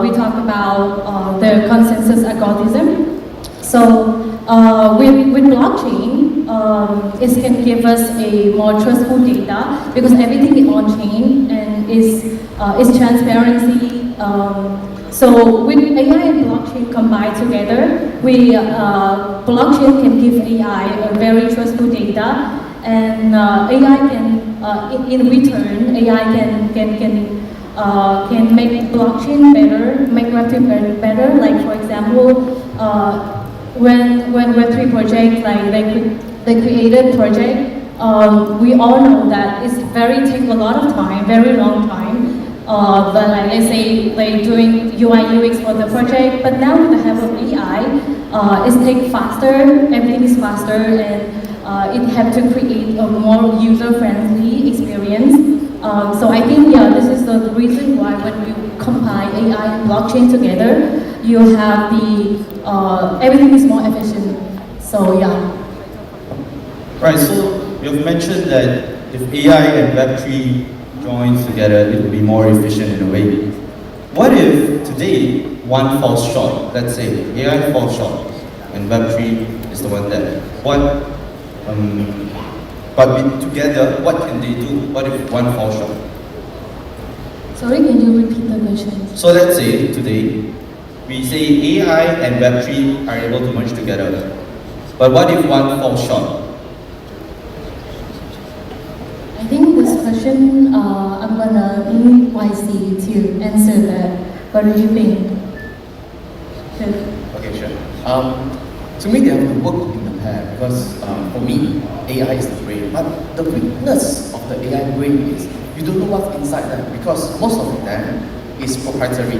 [SPEAKER 8] we talk about the consensus algorithm. So with blockchain, it can give us a more trustful data because everything is on chain and is transparency. So with AI and blockchain combined together, blockchain can give AI a very trustful data, and AI can, in return, AI can make blockchain better, make Web3 better. Like for example, when Web3 project, like they created project, we all know that it's take a lot of time, very long time. But like let's say they doing UI UX for the project, but now with the help of AI, it's take faster, everything is faster, and it have to create a more user-friendly experience. So I think this is the reason why when you combine AI and blockchain together, you have everything is more efficient. So yeah.
[SPEAKER 1] Right, so you've mentioned that if AI and Web3 joins together, it will be more efficient in a way. What if today one falls short? Let's say AI falls short and Web3 is the one that but together, what can they do? What if one falls short?
[SPEAKER 8] Sorry, can you repeat the question?
[SPEAKER 1] So let's say today, we say AI and Web3 are able to merge together. But what if one falls short?
[SPEAKER 8] I think this question, I'm gonna need YC to answer that. What do you think?
[SPEAKER 6] Okay, sure. To me, they have to work in the pair because for me, AI is the brain. But the weakness of the AI brain is you don't know what's inside them because most of them is proprietary.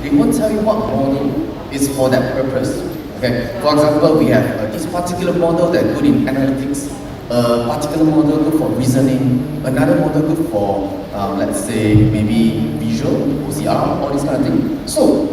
[SPEAKER 6] They won't tell you what model is for that purpose. Okay. For example, we have this particular model that good in analytics, a particular model good for reasoning, another model good for let's say maybe visual, OCR, all this kind of thing. So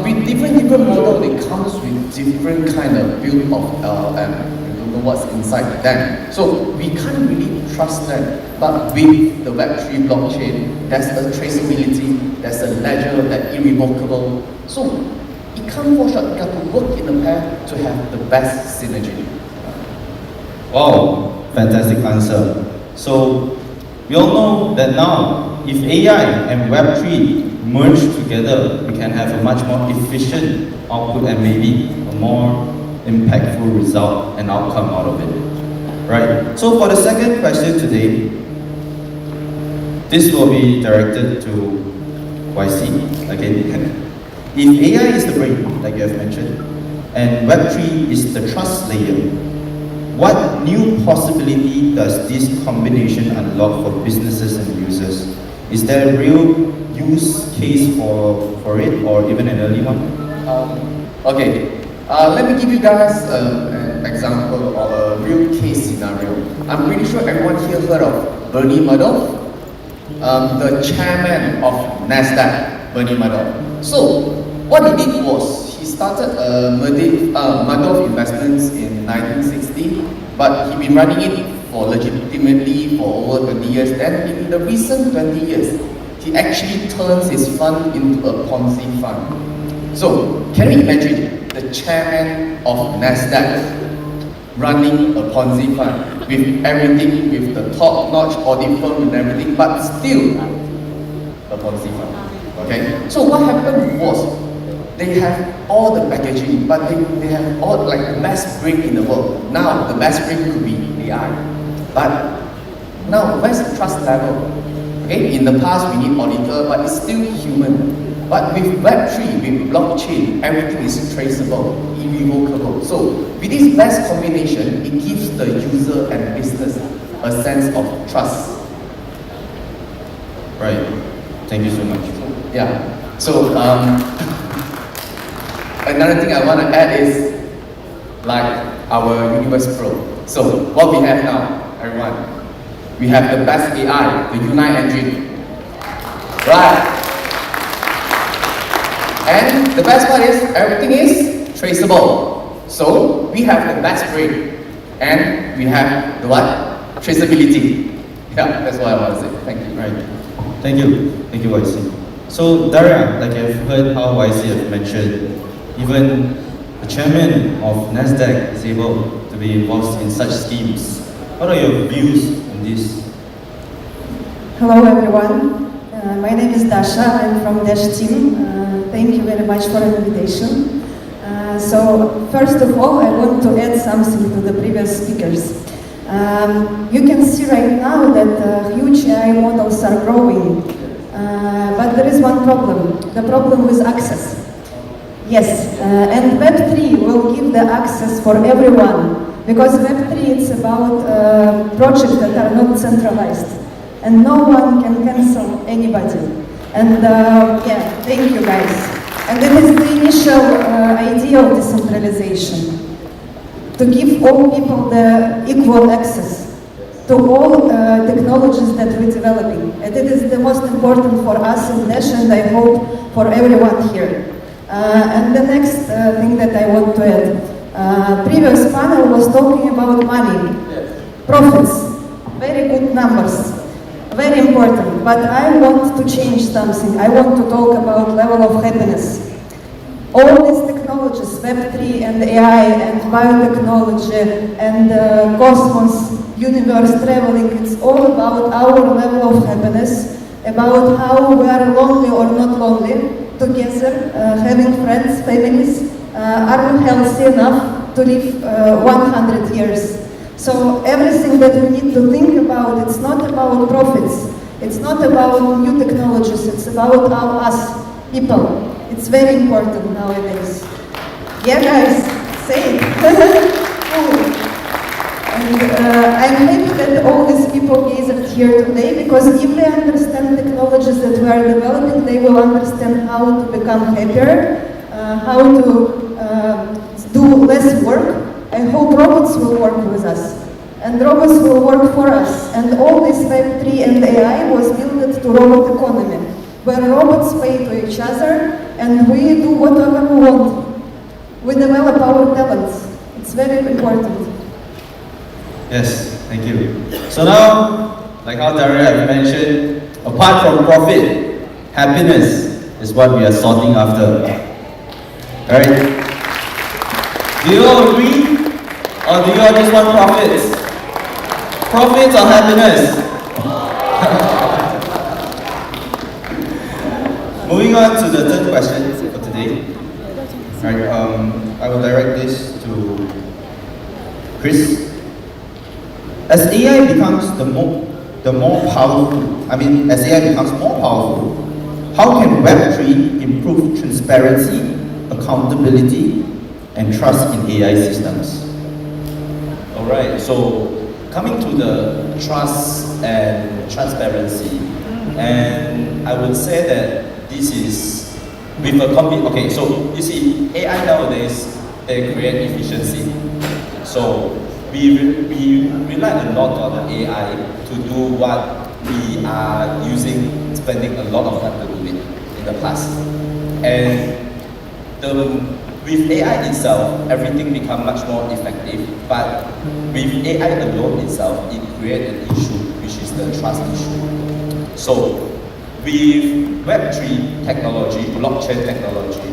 [SPEAKER 6] with different model, it comes with different kind of build of LLM. You don't know what's inside them. So we can't really trust them. But with the Web3 blockchain, there's a traceability, there's a ledger that's irrevocable. So it can't fall short. You got to work in a pair to have the best synergy.
[SPEAKER 1] Wow, fantastic answer. So we all know that now, if AI and Web3 merge together, we can have a much more efficient output and maybe a more impactful result and outcome out of it. Right? So for the second question today, this will be directed to YC again. If AI is the brain, like you have mentioned, and Web3 is the trust layer, what new possibility does this combination unlock for businesses and users? Is there real use case for it, or even an early one?
[SPEAKER 6] Okay, let me give you guys an example of a real case scenario. I'm pretty sure everyone here heard of Bernie Madoff, the chairman of NASDAQ, Bernie Madoff. So, what he did was, he started Madoff Investments in 1960, but he'd been running it for legitimately for over 20 years. Then in the recent 20 years, he actually turns his fund into a Ponzi fund. So, can you imagine the chairman of NASDAQ running a Ponzi fund with everything, with the top-notch audit firm and everything, but still a Ponzi fund? Okay? So what happened was, they have all the packaging, but they have all like the best brain in the world. Now, the best brain could be AI. But now, where's the trust level? Okay, in the past we need auditor, but it's still human. But with Web3, with blockchain, everything is traceable, irrevocable. So with this best combination, it gives the user and business a sense of trust.
[SPEAKER 1] Right. Thank you so much.
[SPEAKER 6] Yeah. So another thing I want to add is like our Universe Pro. So what we have now, everyone, we have the best AI, the Unite engine. Right. And the best part is everything is traceable. So we have the best brain, and we have the what? Traceability. Yeah, that's what I want to say. Thank you.
[SPEAKER 1] Right. Thank you, YC. So Daria, like I've heard how YC have mentioned, even the chairman of NASDAQ is able to be involved in such schemes. What are your views on this?
[SPEAKER 9] Hello everyone, my name is Dasha, I'm from Dash team. Thank you very much for the invitation. So first of all, I want to add something to the previous speakers. You can see right now that huge AI models are growing, but there is one problem, the problem with access. Yes, and Web3 will give the access for everyone, because Web3 is about projects that are not centralized, and no one can cancel anybody. And yeah, thank you guys. And it is the initial idea of decentralization, to give all people the equal access to all technologies that we're developing. And it is the most important for us in Dash, and I hope for everyone here. And the next thing that I want to add, previous panel was talking about money, profits, very good numbers. Very important, but I want to change something. I want to talk about level of happiness. All these technologies, Web3 and AI and biotechnology and cosmos, universe, traveling, it's all about our level of happiness, about how we are lonely or not lonely, together, having friends, families, are we healthy enough to live 100 years. So everything that we need to think about, it's not about profits, it's not about new technologies, it's about us, people. It's very important nowadays. Yeah guys, say it. And I'm happy that all these people gathered here today, because if they understand technologies that we are developing, they will understand how to become happier, how to do less work. I hope robots will work with us, and robots will work for us. And all this Web3 and AI was built to robot economy, where robots pay to each other, and we do whatever we want. We develop our talents. It's very important.
[SPEAKER 1] Yes, thank you. So now, like how Daria had mentioned, apart from profit, happiness is what we are sorting after. Alright? Do you all agree? Or do you all just want profits? Profits or happiness? Moving on to the third question for today. Right, I will direct this to Chris. As AI becomes more powerful, as AI becomes more powerful, how can Web3 improve transparency, accountability, and trust in AI systems?
[SPEAKER 10] Alright, so coming to the trust and transparency,
[SPEAKER 1] And I would say that this is with a okay, so you see, AI nowadays, they create efficiency. So we rely a lot on AI to do what we are spending a lot of time to do it in the past. And with AI itself, everything becomes much more effective. But with AI alone itself, it creates an issue, which is the trust issue. So with Web3 technology, blockchain technology,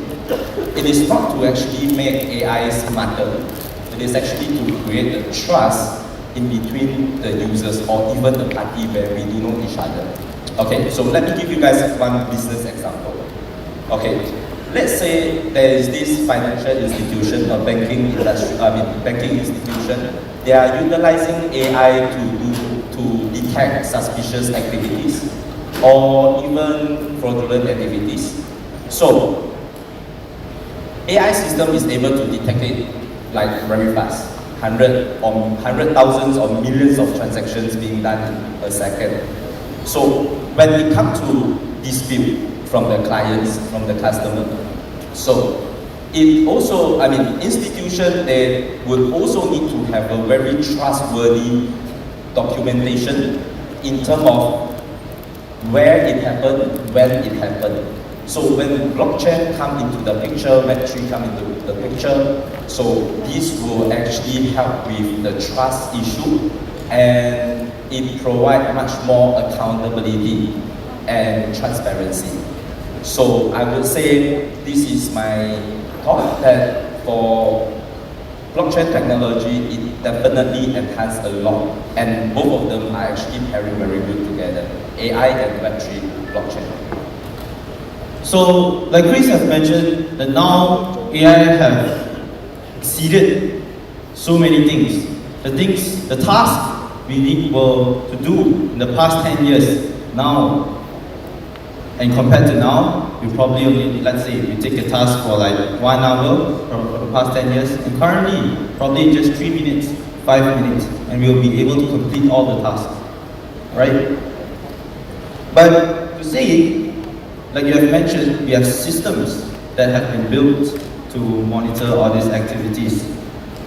[SPEAKER 1] it is not to actually make AI smarter. It is actually to create a trust in between the users or even the party where we do know each other. Okay, so let me give you guys one business example. Okay, let's say there is this financial institution or banking institution. They are utilizing AI to detect suspicious activities or even fraudulent activities. So AI system is able to detect it like very fast, thousands or millions of transactions being done in a second. So when it comes to dispute from the clients, from the customer, so it also, institution, they would also need to have a very trustworthy documentation in terms of where it happened, when it happened. So when blockchain come into the picture, Web3 come into the picture, so this will actually help with the trust issue, and it provides much more accountability and transparency. So I would say this is my thought, that for blockchain technology, it definitely enhances a lot, and both of them are actually pairing very good together, AI and Web3 blockchain.
[SPEAKER 10] So, like Chris has mentioned, that now AI have exceeded so many things. The tasks we were to do in the past 10 years, now, and compared to now, we probably only, let's say, we take a task for like 1 hour for the past 10 years, and currently, probably just 3 minutes, 5 minutes, and we'll be able to complete all the tasks, right? But to say it, like you have mentioned, we have systems that have been built to monitor all these activities.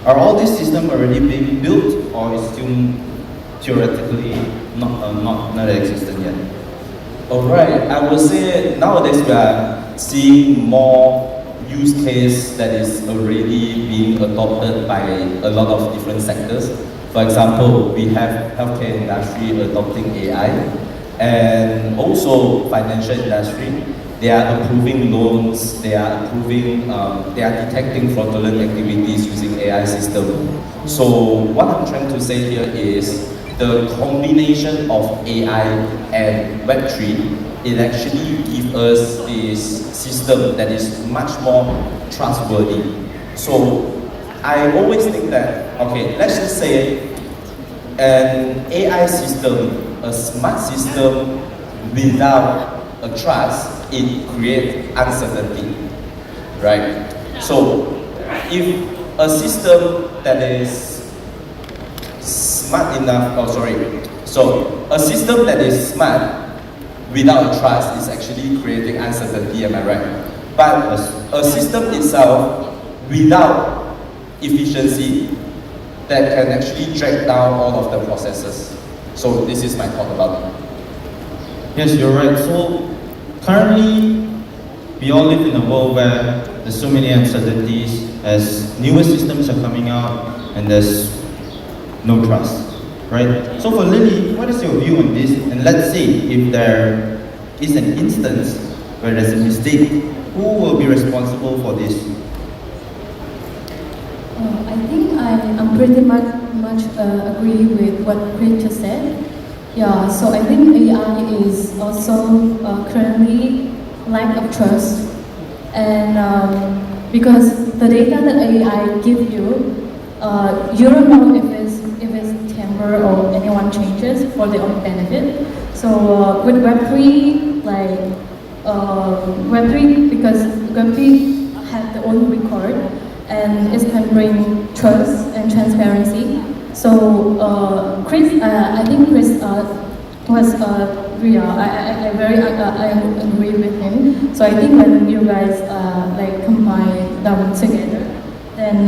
[SPEAKER 10] Are all these systems already being built, or is still theoretically not existent yet?
[SPEAKER 1] Alright, I would say nowadays we are seeing more use case that is already being adopted by a lot of different sectors. For example, we have healthcare industry adopting AI, and also financial industry. They are approving loans, they are detecting fraudulent activities using AI system. So what I'm trying to say here is the combination of AI and Web3, it actually gives us this system that is much more trustworthy. So I always think that, okay, let's just say an AI system, a smart system without a trust, it creates uncertainty, right? So if a system that is smart enough, so a system that is smart without trust is actually creating uncertainty, am I right? But a system itself without efficiency that can actually drag down all of the processes. So this is my thought about it.
[SPEAKER 10] Yes, you're right. So currently, we all live in a world where there's so many uncertainties as newer systems are coming out and there's no trust, right? So for Lily, what is your view on this? And let's say if there is an instance where there's a mistake, who will be responsible for this?
[SPEAKER 8] I think I'm pretty much agree with what Chris just said. Yeah, so I think AI is also currently lack of trust, and because the data that AI give you, you don't know if it's tampered or anyone changes for their own benefit. So with Web3, like Web3, because Web3 have their own record, and it can bring trust and transparency. So Chris, I think Chris was I very I agree with him. So I think when you guys like combine them together, then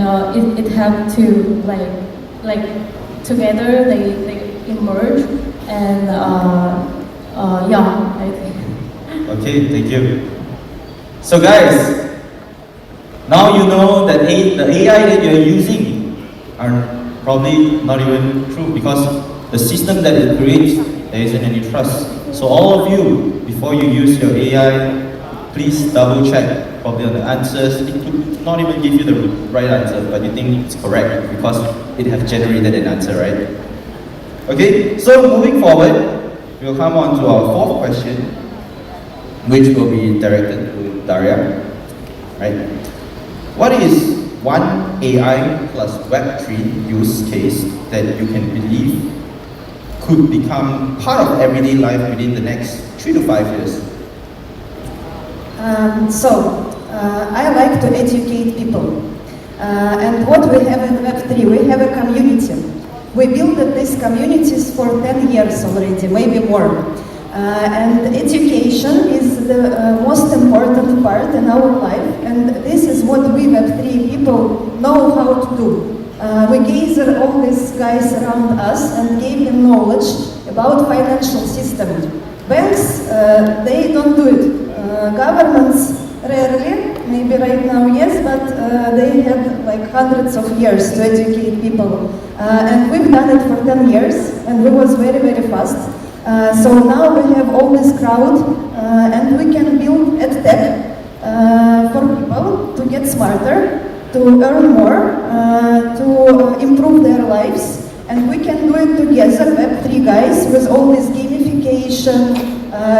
[SPEAKER 8] it have to like together they emerge and yeah, I think.
[SPEAKER 10] Okay, thank you. So guys, now you know that the AI that you're using are probably not even true because the system that it creates, there isn't any trust. So all of you, before you use your AI, please double check probably on the answers. It could not even give you the right answer, but you think it's correct because it has generated an answer, right? Okay, so moving forward, we'll come on to our fourth question, which will be directed to Daria, right? What is one AI plus Web3 use case that you can believe could become part of everyday life within the next 3 to 5 years?
[SPEAKER 9] I like to educate people. And what we have in Web3, we have a community. We built these communities for 10 years already, maybe more. And education is the most important part in our life, and this is what we Web3 people know how to do. We gather all these guys around us and gave them knowledge about financial system. Banks, they don't do it. Governments, rarely, maybe right now yes, but they had like hundreds of years to educate people. And we've done it for 10 years, and it was very, very fast. So now we have all this crowd, and we can build EdTech for people to get smarter, to earn more, to improve their lives, and we can do it together, Web3 guys, with all this gamification,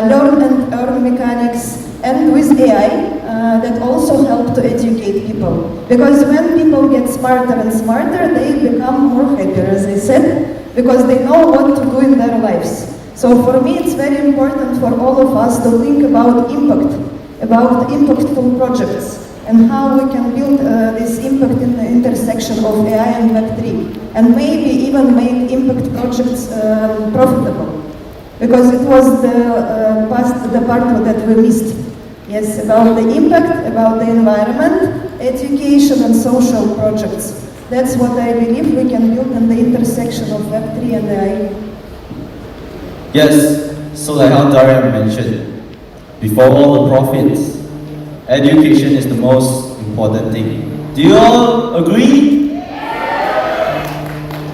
[SPEAKER 9] learn and earn mechanics, and with AI that also help to educate people. Because when people get smarter and smarter, they become more happier, as I said, because they know what to do in their lives. So for me, it's very important for all of us to think about impactful projects, and how we can build this impact in the intersection of AI and Web3, and maybe even make impact projects profitable. Because it was the part that we missed. Yes, about the impact, about the environment, education and social projects. That's what I believe we can build in the intersection of Web3 and AI.
[SPEAKER 10] Yes, so like how Daria mentioned, before all the profits, education is the most important thing. Do you all agree?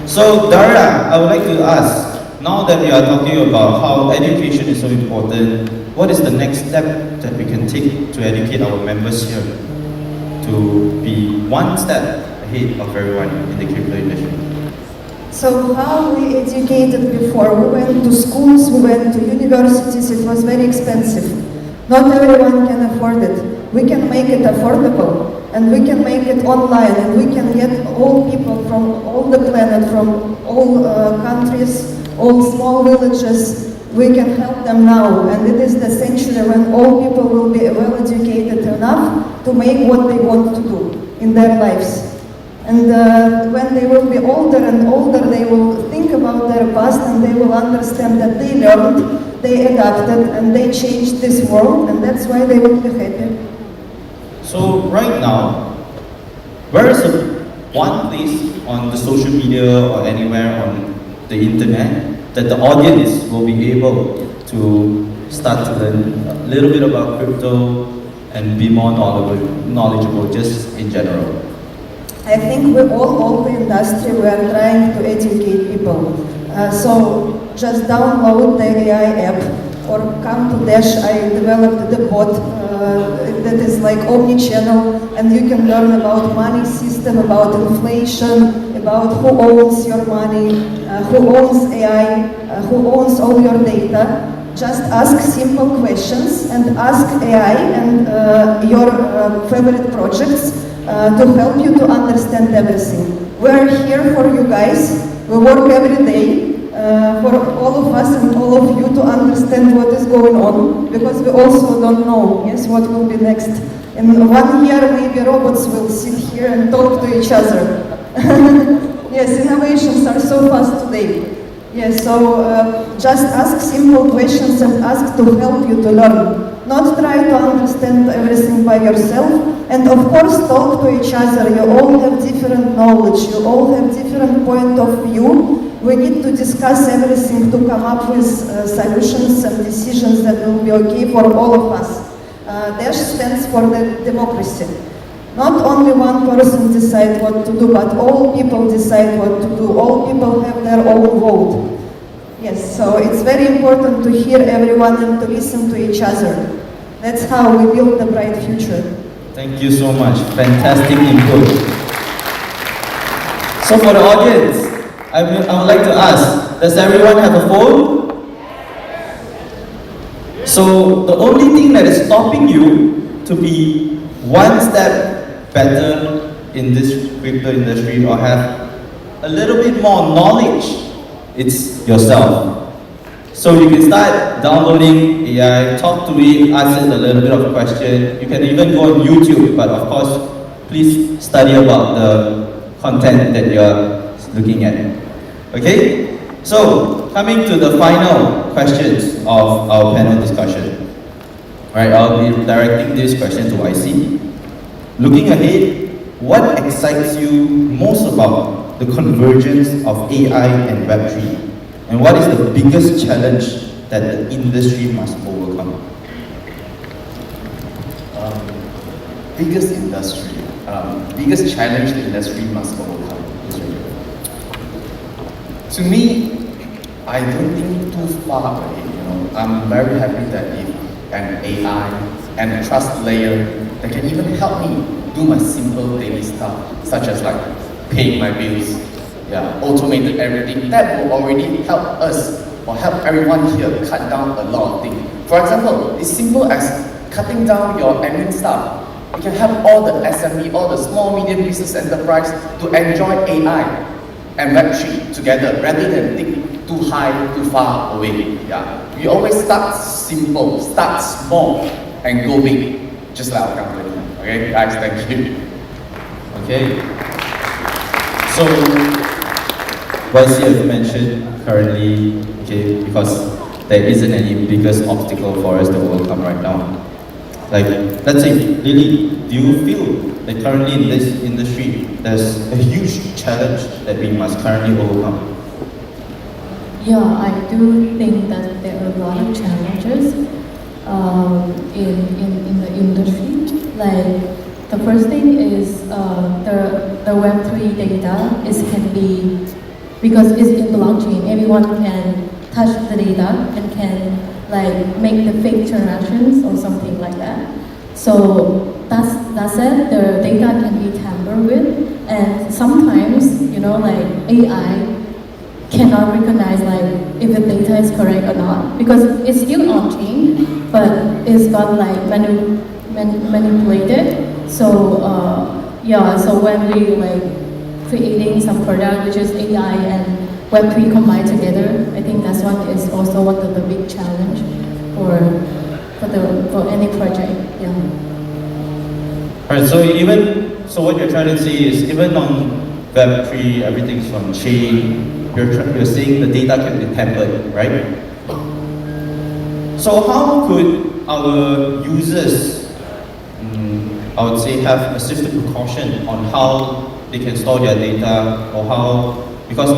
[SPEAKER 10] So Daria, I would like to ask, now that we are talking about how education is so important, what is the next step that we can take to educate our members here to be one step ahead of everyone in the crypto industry?
[SPEAKER 9] So how we educated before, we went to schools, we went to universities, it was very expensive. Not everyone can afford it. We can make it affordable, and we can make it online, and we can get all people from all the planet, from all countries, all small villages. We can help them now, and it is the century when all people will be well educated enough to make what they want to do in their lives. And when they will be older and older, they will think about their past, and they will understand that they learned, they adapted, and they changed this world, and that's why they will be happy.
[SPEAKER 10] So right now, where is one place on the social media or anywhere on the internet that the audience will be able to start to learn a little bit about crypto and be more knowledgeable just in general?
[SPEAKER 9] I think we all the industry, we are trying to educate people. So just download the AI app or come to Dash. I developed the bot that is like omni-channel, and you can learn about money system, about inflation, about who owns your money, who owns AI, who owns all your data. Just ask simple questions and ask AI and your favorite projects to help you to understand everything. We are here for you guys. We work every day for all of us and all of you to understand what is going on, because we also don't know, yes, what will be next. In 1 year, maybe robots will sit here and talk to each other. Yes, innovations are so fast today. Yes, so just ask simple questions and ask to help you to learn. Not try to understand everything by yourself. And of course, talk to each other. You all have different knowledge. You all have different point of view. We need to discuss everything to come up with solutions and decisions that will be okay for all of us. DASH stands for the democracy. Not only one person decide what to do, but all people decide what to do. All people have their own vote. Yes, so it's very important to hear everyone and to listen to each other. That's how we build the bright future.
[SPEAKER 10] Thank you so much. Fantastic input. So for the audience, I would like to ask, does everyone have a phone? So the only thing that is stopping you to be one step better in this crypto industry or have a little bit more knowledge, it's yourself. So you can start downloading AI, talk to it, ask it a little bit of question. You can even go on YouTube, but of course, please study about the content that you're looking at. Okay? So, coming to the final questions of our panel discussion. Right, I'll be directing this question to IC. Looking ahead, what excites you most about the convergence of AI and Web3? And what is the biggest challenge that the industry must overcome?
[SPEAKER 6] Biggest challenge the industry must overcome is really. To me, I don't think too far away. I'm very happy that if an AI and a trust layer that can even help me do my simple daily stuff, such as like paying my bills, automated everything, that will already help us or help everyone here cut down a lot of things. For example, it's simple as cutting down your admin stuff. It can help all the SME, all the small medium business enterprise to enjoy AI and Web3 together rather than think too high, too far away. We always start simple, start small, and go big, just like our company. Okay, guys, thank you.
[SPEAKER 10] Okay. So, YC has mentioned currently, okay, because there isn't any biggest obstacle for us to overcome right now. Like, let's say, Lily, do you feel that currently in this industry, there's a huge challenge that we must currently overcome?
[SPEAKER 8] Yeah, I do think that there are a lot of challenges in the industry. Like, the first thing is the Web3 data can be, because it's in blockchain, everyone can touch the data and can like make the fake transactions or something like that. So that's it. The data can be tampered with, and sometimes like AI cannot recognize like if the data is correct or not, because it's still on chain, but it's got like manipulated. So so when we like creating some product which is AI and Web3 combined together, I think that's one is also one of the big challenge for any project. Yeah.
[SPEAKER 10] Alright, so what you're trying to say is even on Web3, everything's on chain. You're saying the data can be tampered, right? So how could our users, I would say, have a safety precaution on how they can store their data, or how, because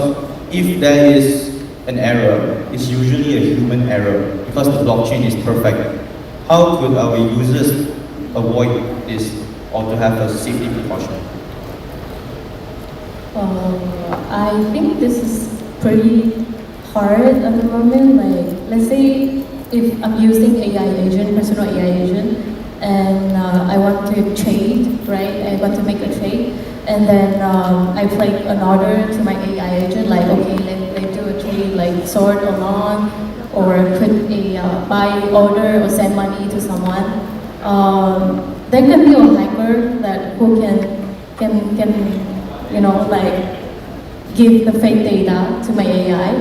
[SPEAKER 10] if there is an error, it's usually a human error, because the blockchain is perfect. How could our users avoid this or to have a safety precaution?
[SPEAKER 8] I think this is pretty hard at the moment. Like, let's say if I'm using AI agent, personal AI agent, and I want to trade, right? I want to make a trade, and then I place an order to my AI agent, like, okay, let's do a trade, like short or long, or put a buy order or send money to someone. There can be a hacker that who can like give the fake data to my AI.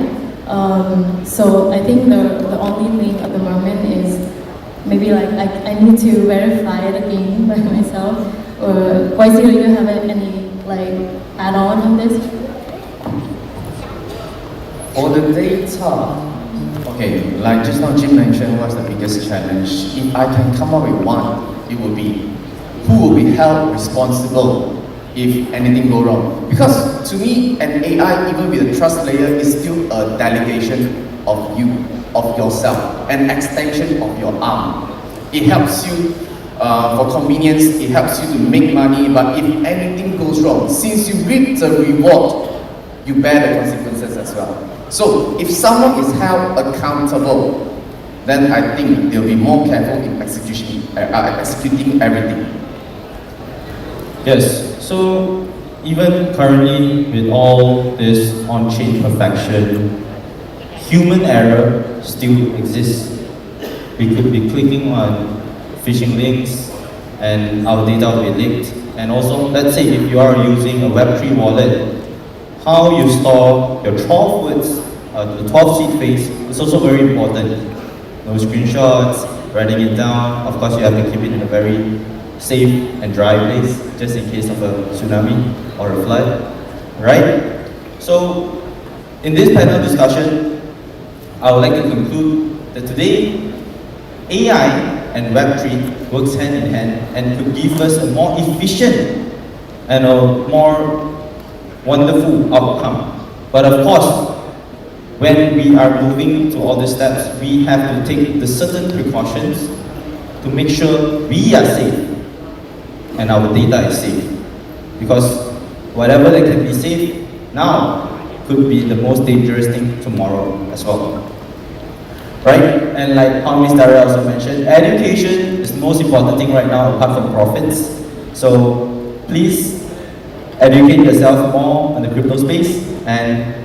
[SPEAKER 8] So I think the only thing at the moment is maybe like I need to verify it again by myself. Or YC, do you have any like add-on on this?
[SPEAKER 6] For the data, okay, like just now Jim mentioned, what's the biggest challenge? If I can come up with one, it would be who will be held responsible if anything go wrong? Because to me, an AI, even with a trust layer, is still a delegation of you, of yourself, an extension of your arm. It helps you for convenience, it helps you to make money, but if anything goes wrong, since you reap the reward, you bear the consequences as well. So if someone is held accountable, then I think they'll be more careful in executing everything.
[SPEAKER 10] Yes, so even currently with all this on-chain perfection, human error still exists. We could be clicking on phishing links and our data will be leaked. And also, let's say if you are using a Web3 wallet, how you store your 12 words, the 12 seed phrase is also very important. No screenshots, writing it down. Of course, you have to keep it in a very safe and dry place, just in case of a tsunami or a flood, right? So, in this panel discussion, I would like to conclude that today, AI and Web3 works hand in hand and could give us a more efficient and a more wonderful outcome. But of course, when we are moving to all these steps, we have to take the certain precautions to make sure we are safe and our data is safe. Because whatever that can be safe now could be the most dangerous thing tomorrow as well. Right? And like how Ms. Daria also mentioned, education is the most important thing right now apart from profits. So please educate yourself more on the crypto space and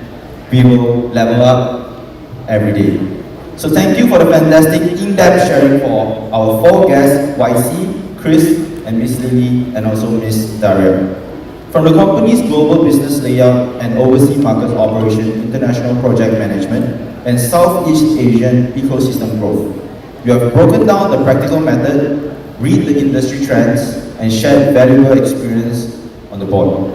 [SPEAKER 10] we will level up every day. So thank you for the fantastic in-depth sharing for our 4 guests, YC, Chris, and Ms. Lily, and also Ms. Daria. From the company's global business layout and overseas market operation, international project management, and Southeast Asian ecosystem growth, you have broken down the practical method, read the industry trends, and shared valuable experience on the board.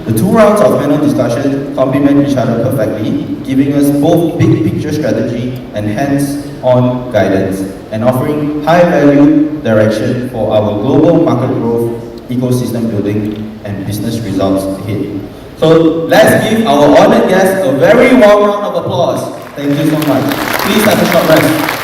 [SPEAKER 10] The 2 rounds of panel discussion complement each other perfectly, giving us both big picture strategy and hands-on guidance, and offering high-value direction for our global market growth, ecosystem building, and business results ahead. So let's give our honored guests a very warm round of applause. Thank you so much. Please have a short rest.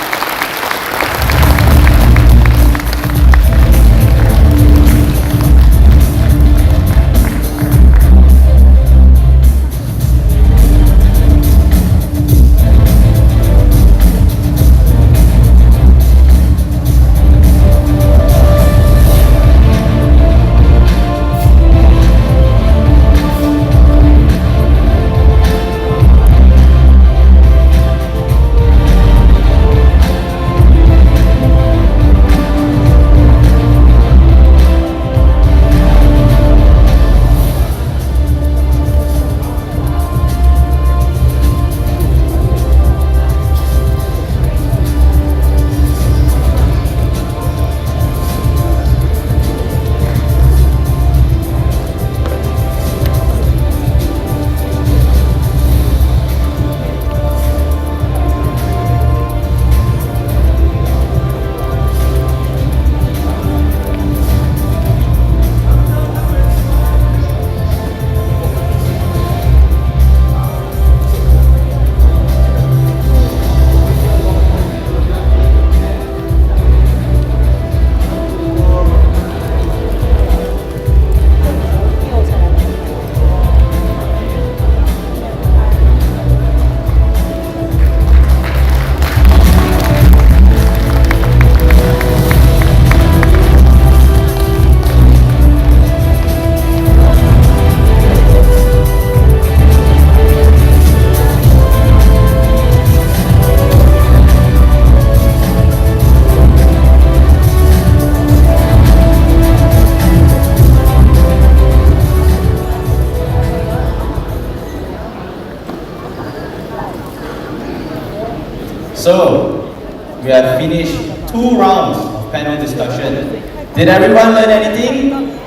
[SPEAKER 10] So, we have finished 2 rounds of panel discussion. Did everyone learn anything?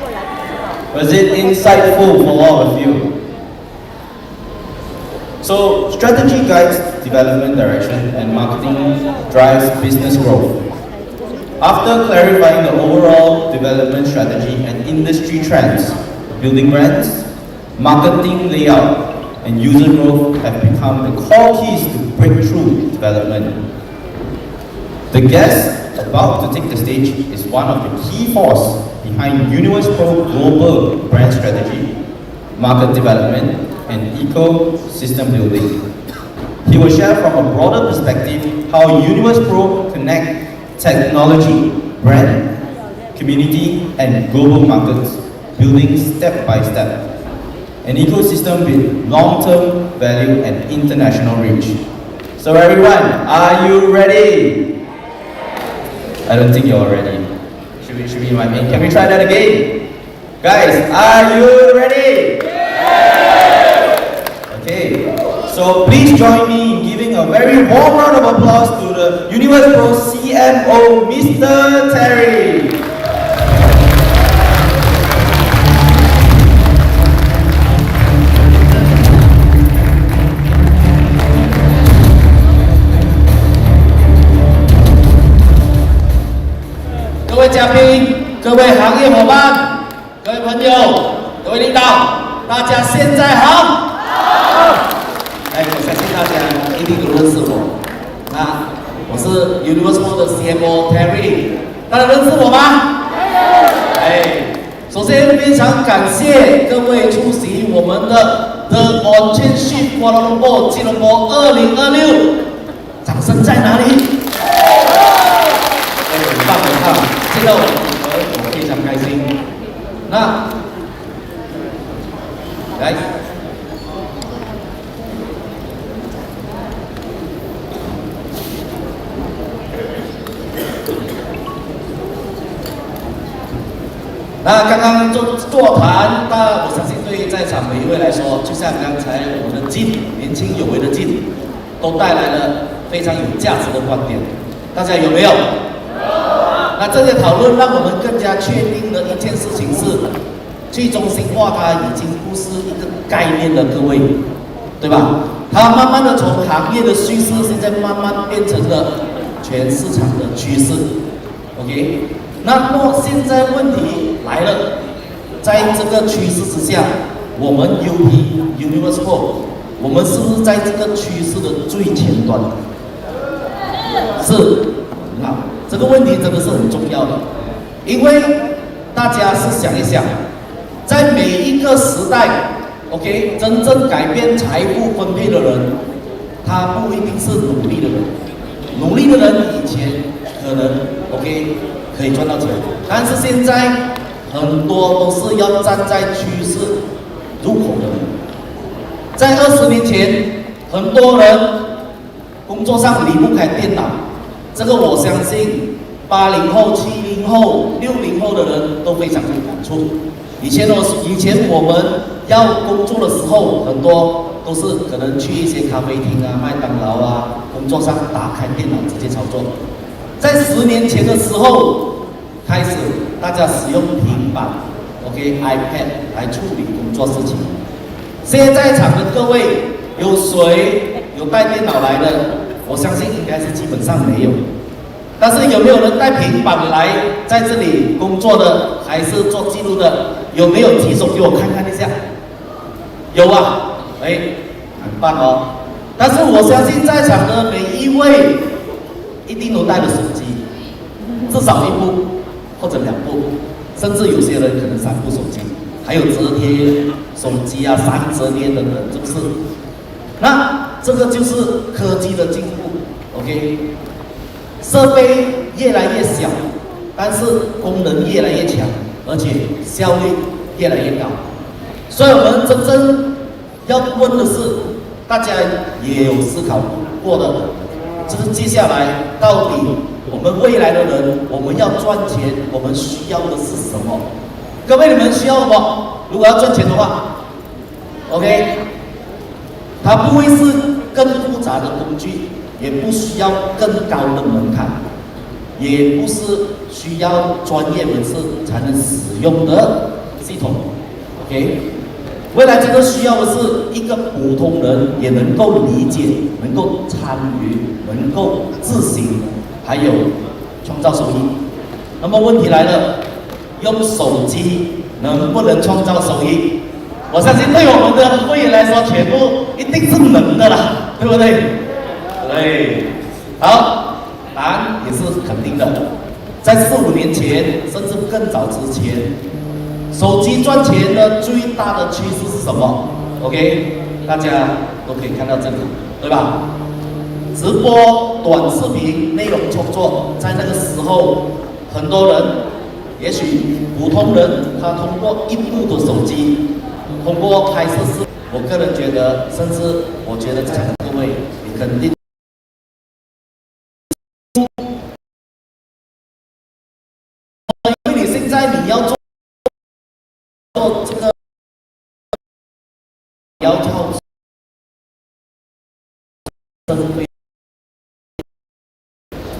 [SPEAKER 10] Was it insightful for all of you?
[SPEAKER 1] So strategy guides development direction and marketing drives business growth. After clarifying the overall development strategy and industry trends, building brands, marketing layout, and user growth have become the core keys to breakthrough development. The guest about to take the stage is one of the key forces behind Universe Pro global brand strategy, market development, and ecosystem building. He will share from a broader perspective how Universe Pro connect technology, brand, community, and global markets, building step by step an ecosystem with long-term value and international reach. So everyone, are you ready? I don't think you're ready. Should we invite me? Can we try that again? Guys, are you ready? Okay, so please join me in giving a very warm round of applause to the Universe Pro CMO, Mr. Terry.
[SPEAKER 11] 各位嘉宾、各位行业伙伴、各位朋友、各位领导，大家现在好。我相信大家一定都认识我。我是 Universal 的 CMO Terry， 大家认识我吗？首先非常感谢各位出席我们的 The Oceanship Kuala Lumpur 吉隆坡2026，掌声在哪里？很棒很棒，见到我非常开心。来。刚刚座谈，我相信对在场每一位来说，就像刚才我们的年轻有为的都带来了非常有价值的观点，大家有没有？这些讨论让我们更加确定的一件事情是，去中心化它已经不是一个概念了，各位，对吧？它慢慢的从行业的趋势，现在慢慢变成了全市场的趋势。OK， 那么现在问题来了，在这个趋势之下，我们 Universe Pro， 我们是不是在这个趋势的最前端？是。这个问题真的是很重要的，因为大家是想一想，在每一个时代 ，OK， 真正改变财富分配的人，他不一定是努力的人，努力的人以前可能 OK 可以赚到钱，但是现在很多都是要站在趋势入口的人。在20年前，很多人工作上离不开电脑。这个我相信，80后、70后、60后的人都非常有感触。以前我们要工作的时候，很多都是可能去一些咖啡厅啊、麦当劳啊，工作上打开电脑直接操作。在10年前的时候，开始大家使用平板 ，iPad 来处理工作事情。现在场的各位，有谁有带电脑来的？我相信应该是基本上没有，但是有没有人带平板来在这里工作的，还是做记录的？有没有举手给我看看一下？有啊，很棒哦。但是我相信在场的每一位一定都带着手机，至少1部或者2部，甚至有些人可能3部手机，还有折叠手机啊、3折叠等等，是不是？这个就是科技的进步 ，OK， 设备越来越小，但是功能越来越强，而且效率越来越高。所以我们真正要问的是，大家也有思考过的，就是接下来到底我们未来的人，我们要赚钱，我们需要的是什么？各位，你们需要什么？如果要赚钱的话 ，OK。它不会是更复杂的工具，也不需要更高的门槛，也不是需要专业人士才能使用的系统 ，OK？未来真的需要的是一个普通人也能够理解、能够参与、能够自行，还有创造收益。那么问题来了，用手机能不能创造收益？我相信对我们的会员来说，全部一定是能的啦，对不对？对，好，答案也是肯定的。在4、5年前，甚至更早之前，手机赚钱的最大的趋势是什么 ？OK， 大家都可以看到这里，对吧？直播、短视频、内容创作，在那个时候，很多人，也许普通人，他通过一部的手机，通过拍摄视，我个人觉得，甚至我觉得在场的各位，你肯定。因为你现在你要做这个，要靠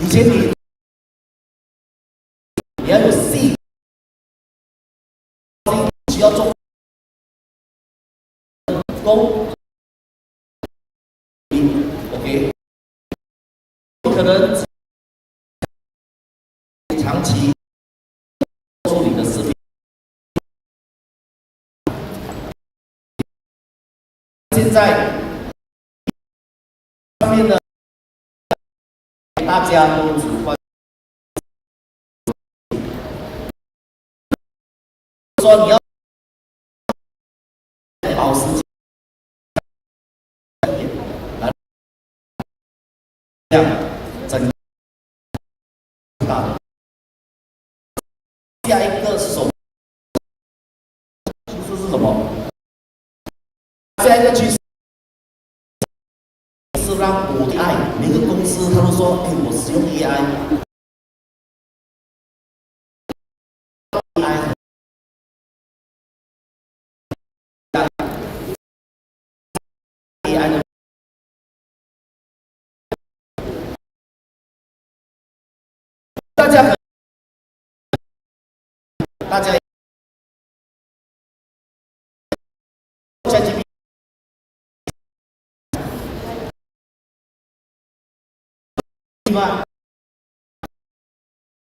[SPEAKER 11] 以前你要有戏，需要做工 ，OK， 可能长期做你的视频。现在上面的大家都只关说你要保时捷，这样整大。下一个手趋势是什么？下一个趋势是让AI， 每个公司他都说，哎，我使用 AI。大家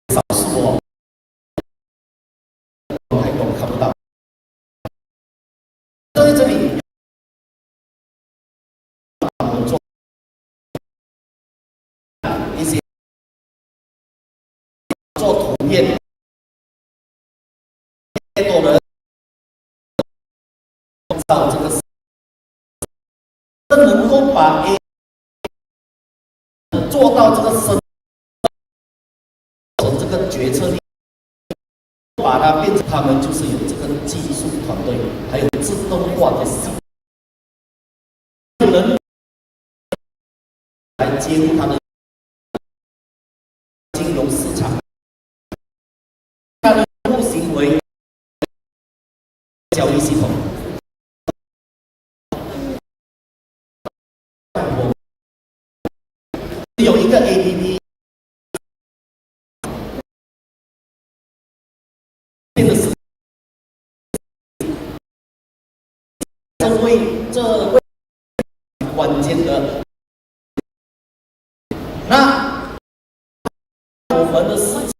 [SPEAKER 11] 少数哦，还懂看不到。在这里，我们做一些做图片，太多人到这个，能够把 A 做到这个深，这个决策力，把它变成他们就是有这个技术团队，还有自动化的系统，能来接入他的金融市场，他的用户行为交易系统。有一个 APP， 这位关键的，那我们的事情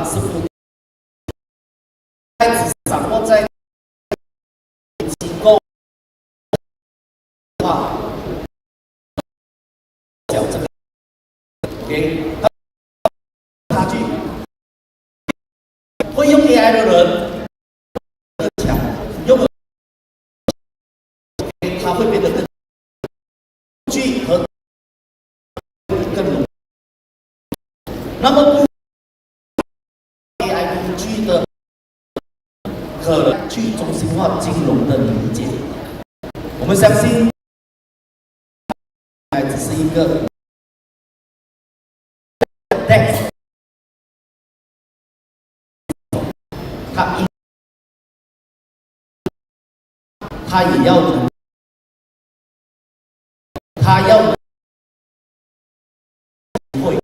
[SPEAKER 11] 是不太只掌握在机构的话，讲这个 ，OK， 差距，会用 AI 的人更强，用了。它会变得更具和更容易。那么 AI 工具的可能去中心化金融的理解，我们相信，还只是一个 DEX， 它也要能。他要会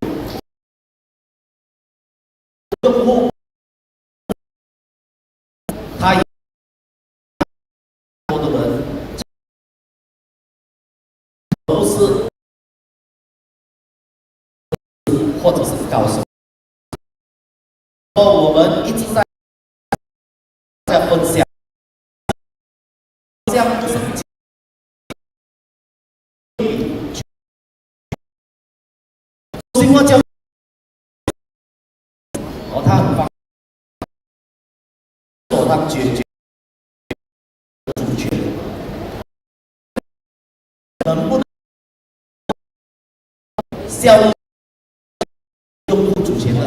[SPEAKER 11] 用户，他或者是高手。我们一直在分享，这样不是经过教，他很方，他解决主权，能不能消灭用户主权呢？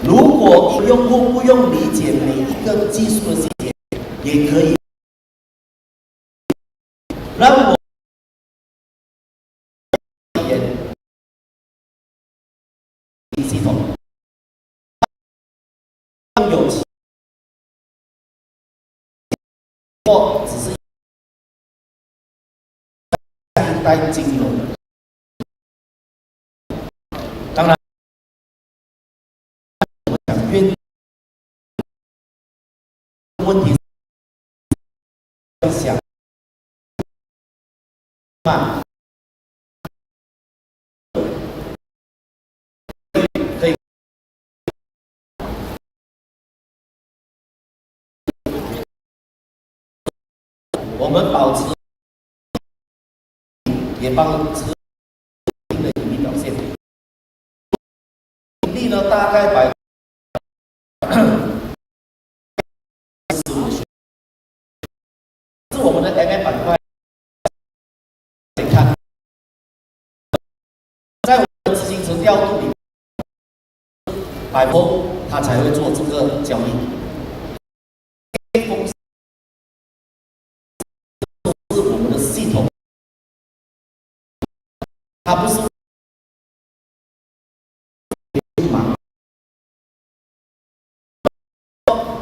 [SPEAKER 11] 如果用户不用理解每一个技术的细节，也可以让我系统有或只是下一代金融。当然，我想愿问题想嘛，可以。我们保持也保持一定的盈利表现，盈利呢大概15%，是我们的 MM 板块。你看，在我们的资金池调度里，百分他才会做这个交易。是我们的系统，它不是忙，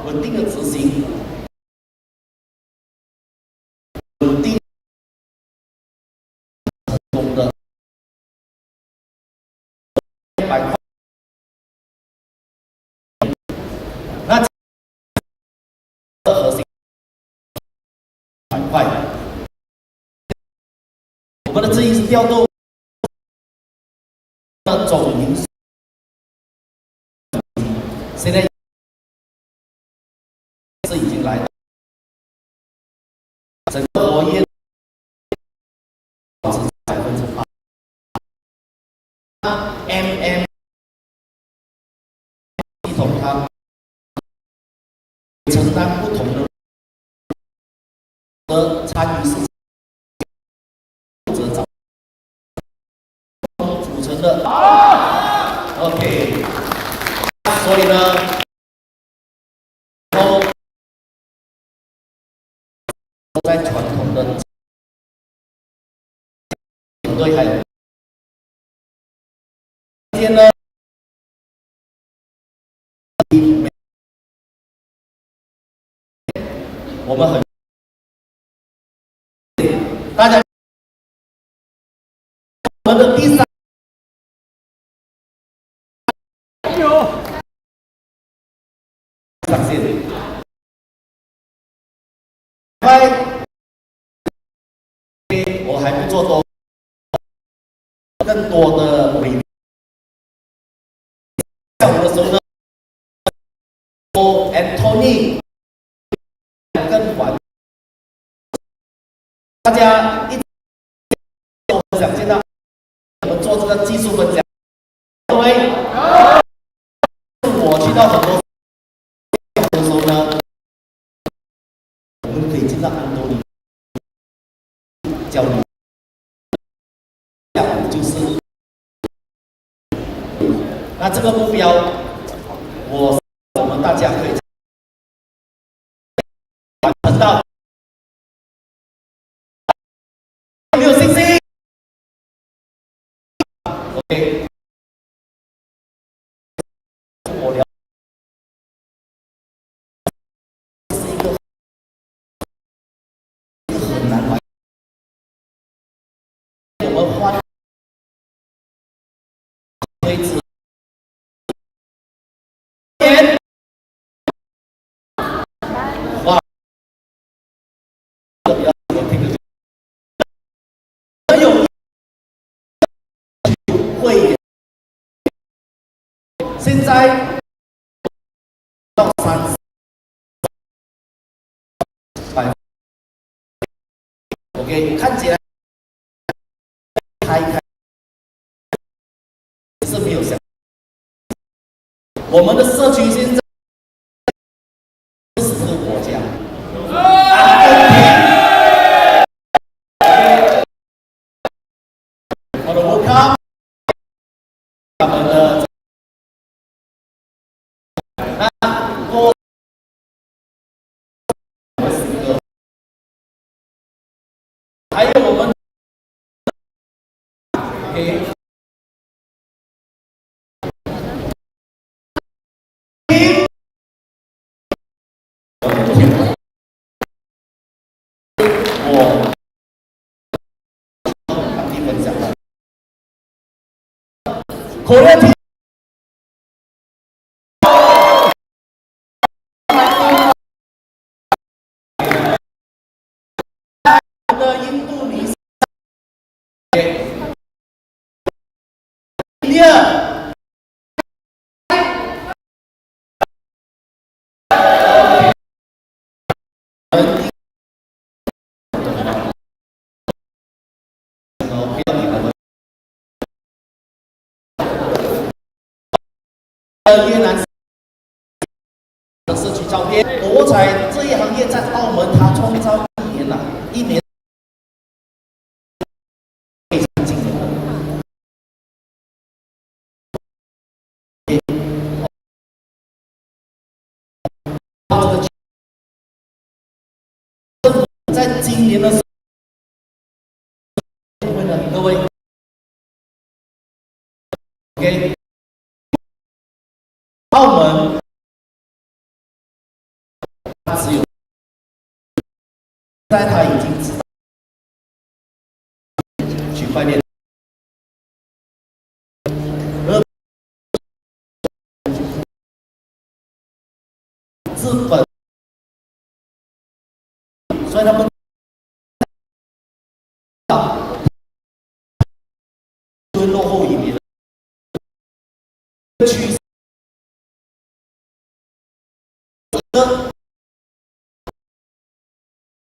[SPEAKER 11] 稳定的执行，稳定成功的板块。那核心板块，我们的资金是调度的总营收，现在是已经来到整个活跃保持8%。MM 系统它承担不同的参与市场者找组成的OK， 所以呢，在传统的团队还有今天呢，我们很大家我们的第3上线，我还不做多，更多的为下午的时候呢，Anthony 更晚，大家一分享见到我们做这个技术分享，各位，我去到很多的时候呢，我们可以见到安东尼交流，下午就是那这个目标，我们大家可以完成到。有没有信心 ？OK， 我聊是一个很难完，我们花推迟年，哇，这个比较我听的。有会员现在到30%。OK， 看起来开是没有想，我们的社区现在40个国家，我的 World Cup， 他们的多10个，还有我们 OK。我当地分享了，口令题的印度尼西亚，第二，越南的社区照片，博彩这一行业在澳门，它创造一年非常惊人的。在今年的时候，各位 ，OK， 澳门只有，在他已经知道区块链，资本，所以他们会落后一点的趋势。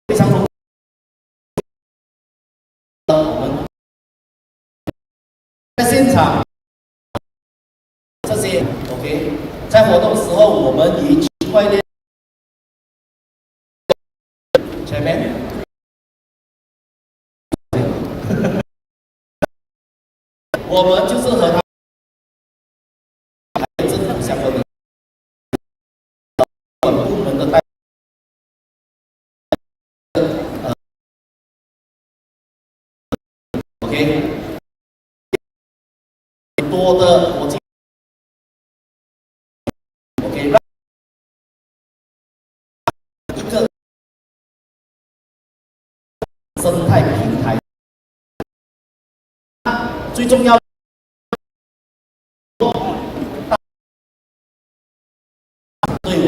[SPEAKER 11] 非常重要。我们在现场这些 OK， 在活动时候，我们以区块链前面，我们就是和他还有政府相关的部门的代。OK， 多的国际 OK， 让一个生态平台，最重要对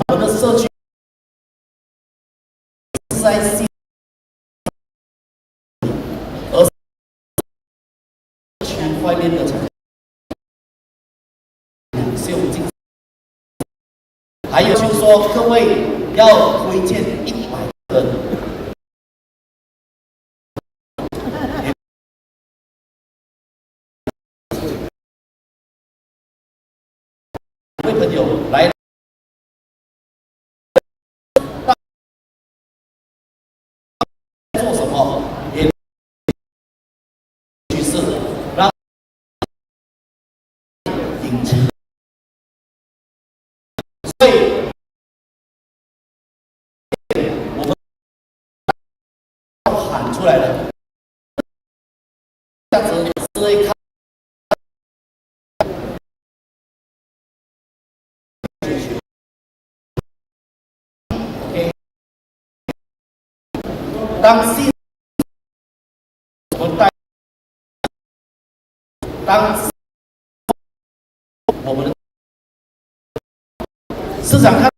[SPEAKER 11] 我们的社区是在区块链的产领袖竞赛，还有就是说，各位要推荐100个人。各位朋友来做什么？也趋势让引擎，所以我们要喊出来了，这样子是会看。OK， 当信我们带，当我们的市场看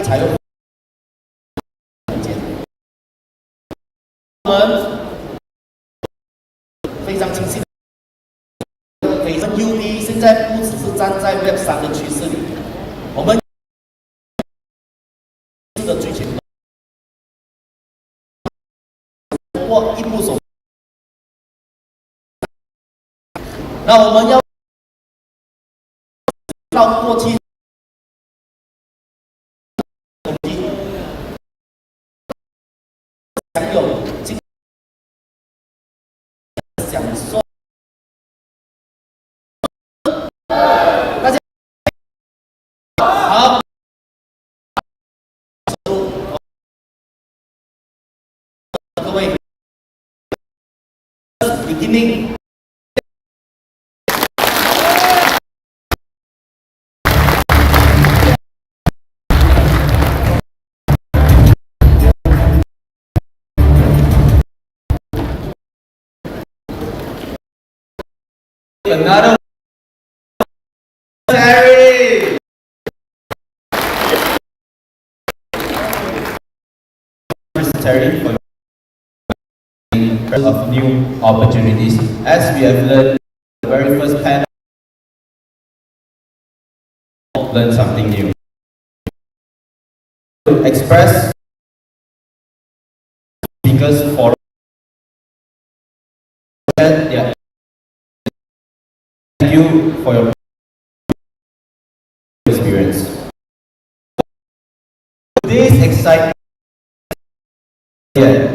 [SPEAKER 11] 才有空间。我们非常清晰。非常 UD 现在不只是站在 Web 3的趋势里，我们的最前端，通过一部手，那我们要到过去。享有享受，大家好，各位 ，beginning。Another Terry.
[SPEAKER 1] Terry for of new opportunities. As we have learned, the very first panel, learn something new. To express speakers for yeah. Thank you for your experience. Today's excitement, yeah,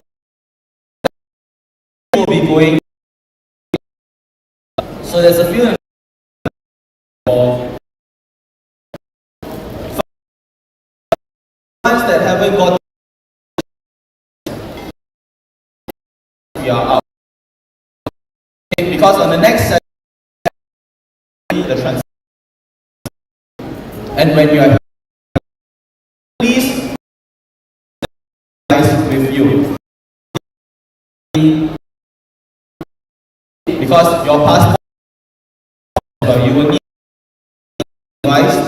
[SPEAKER 1] will be going. So there's a few for ones that haven't got. We are out because on the next session, the trans. And when you are, please with you because your passport, you will need device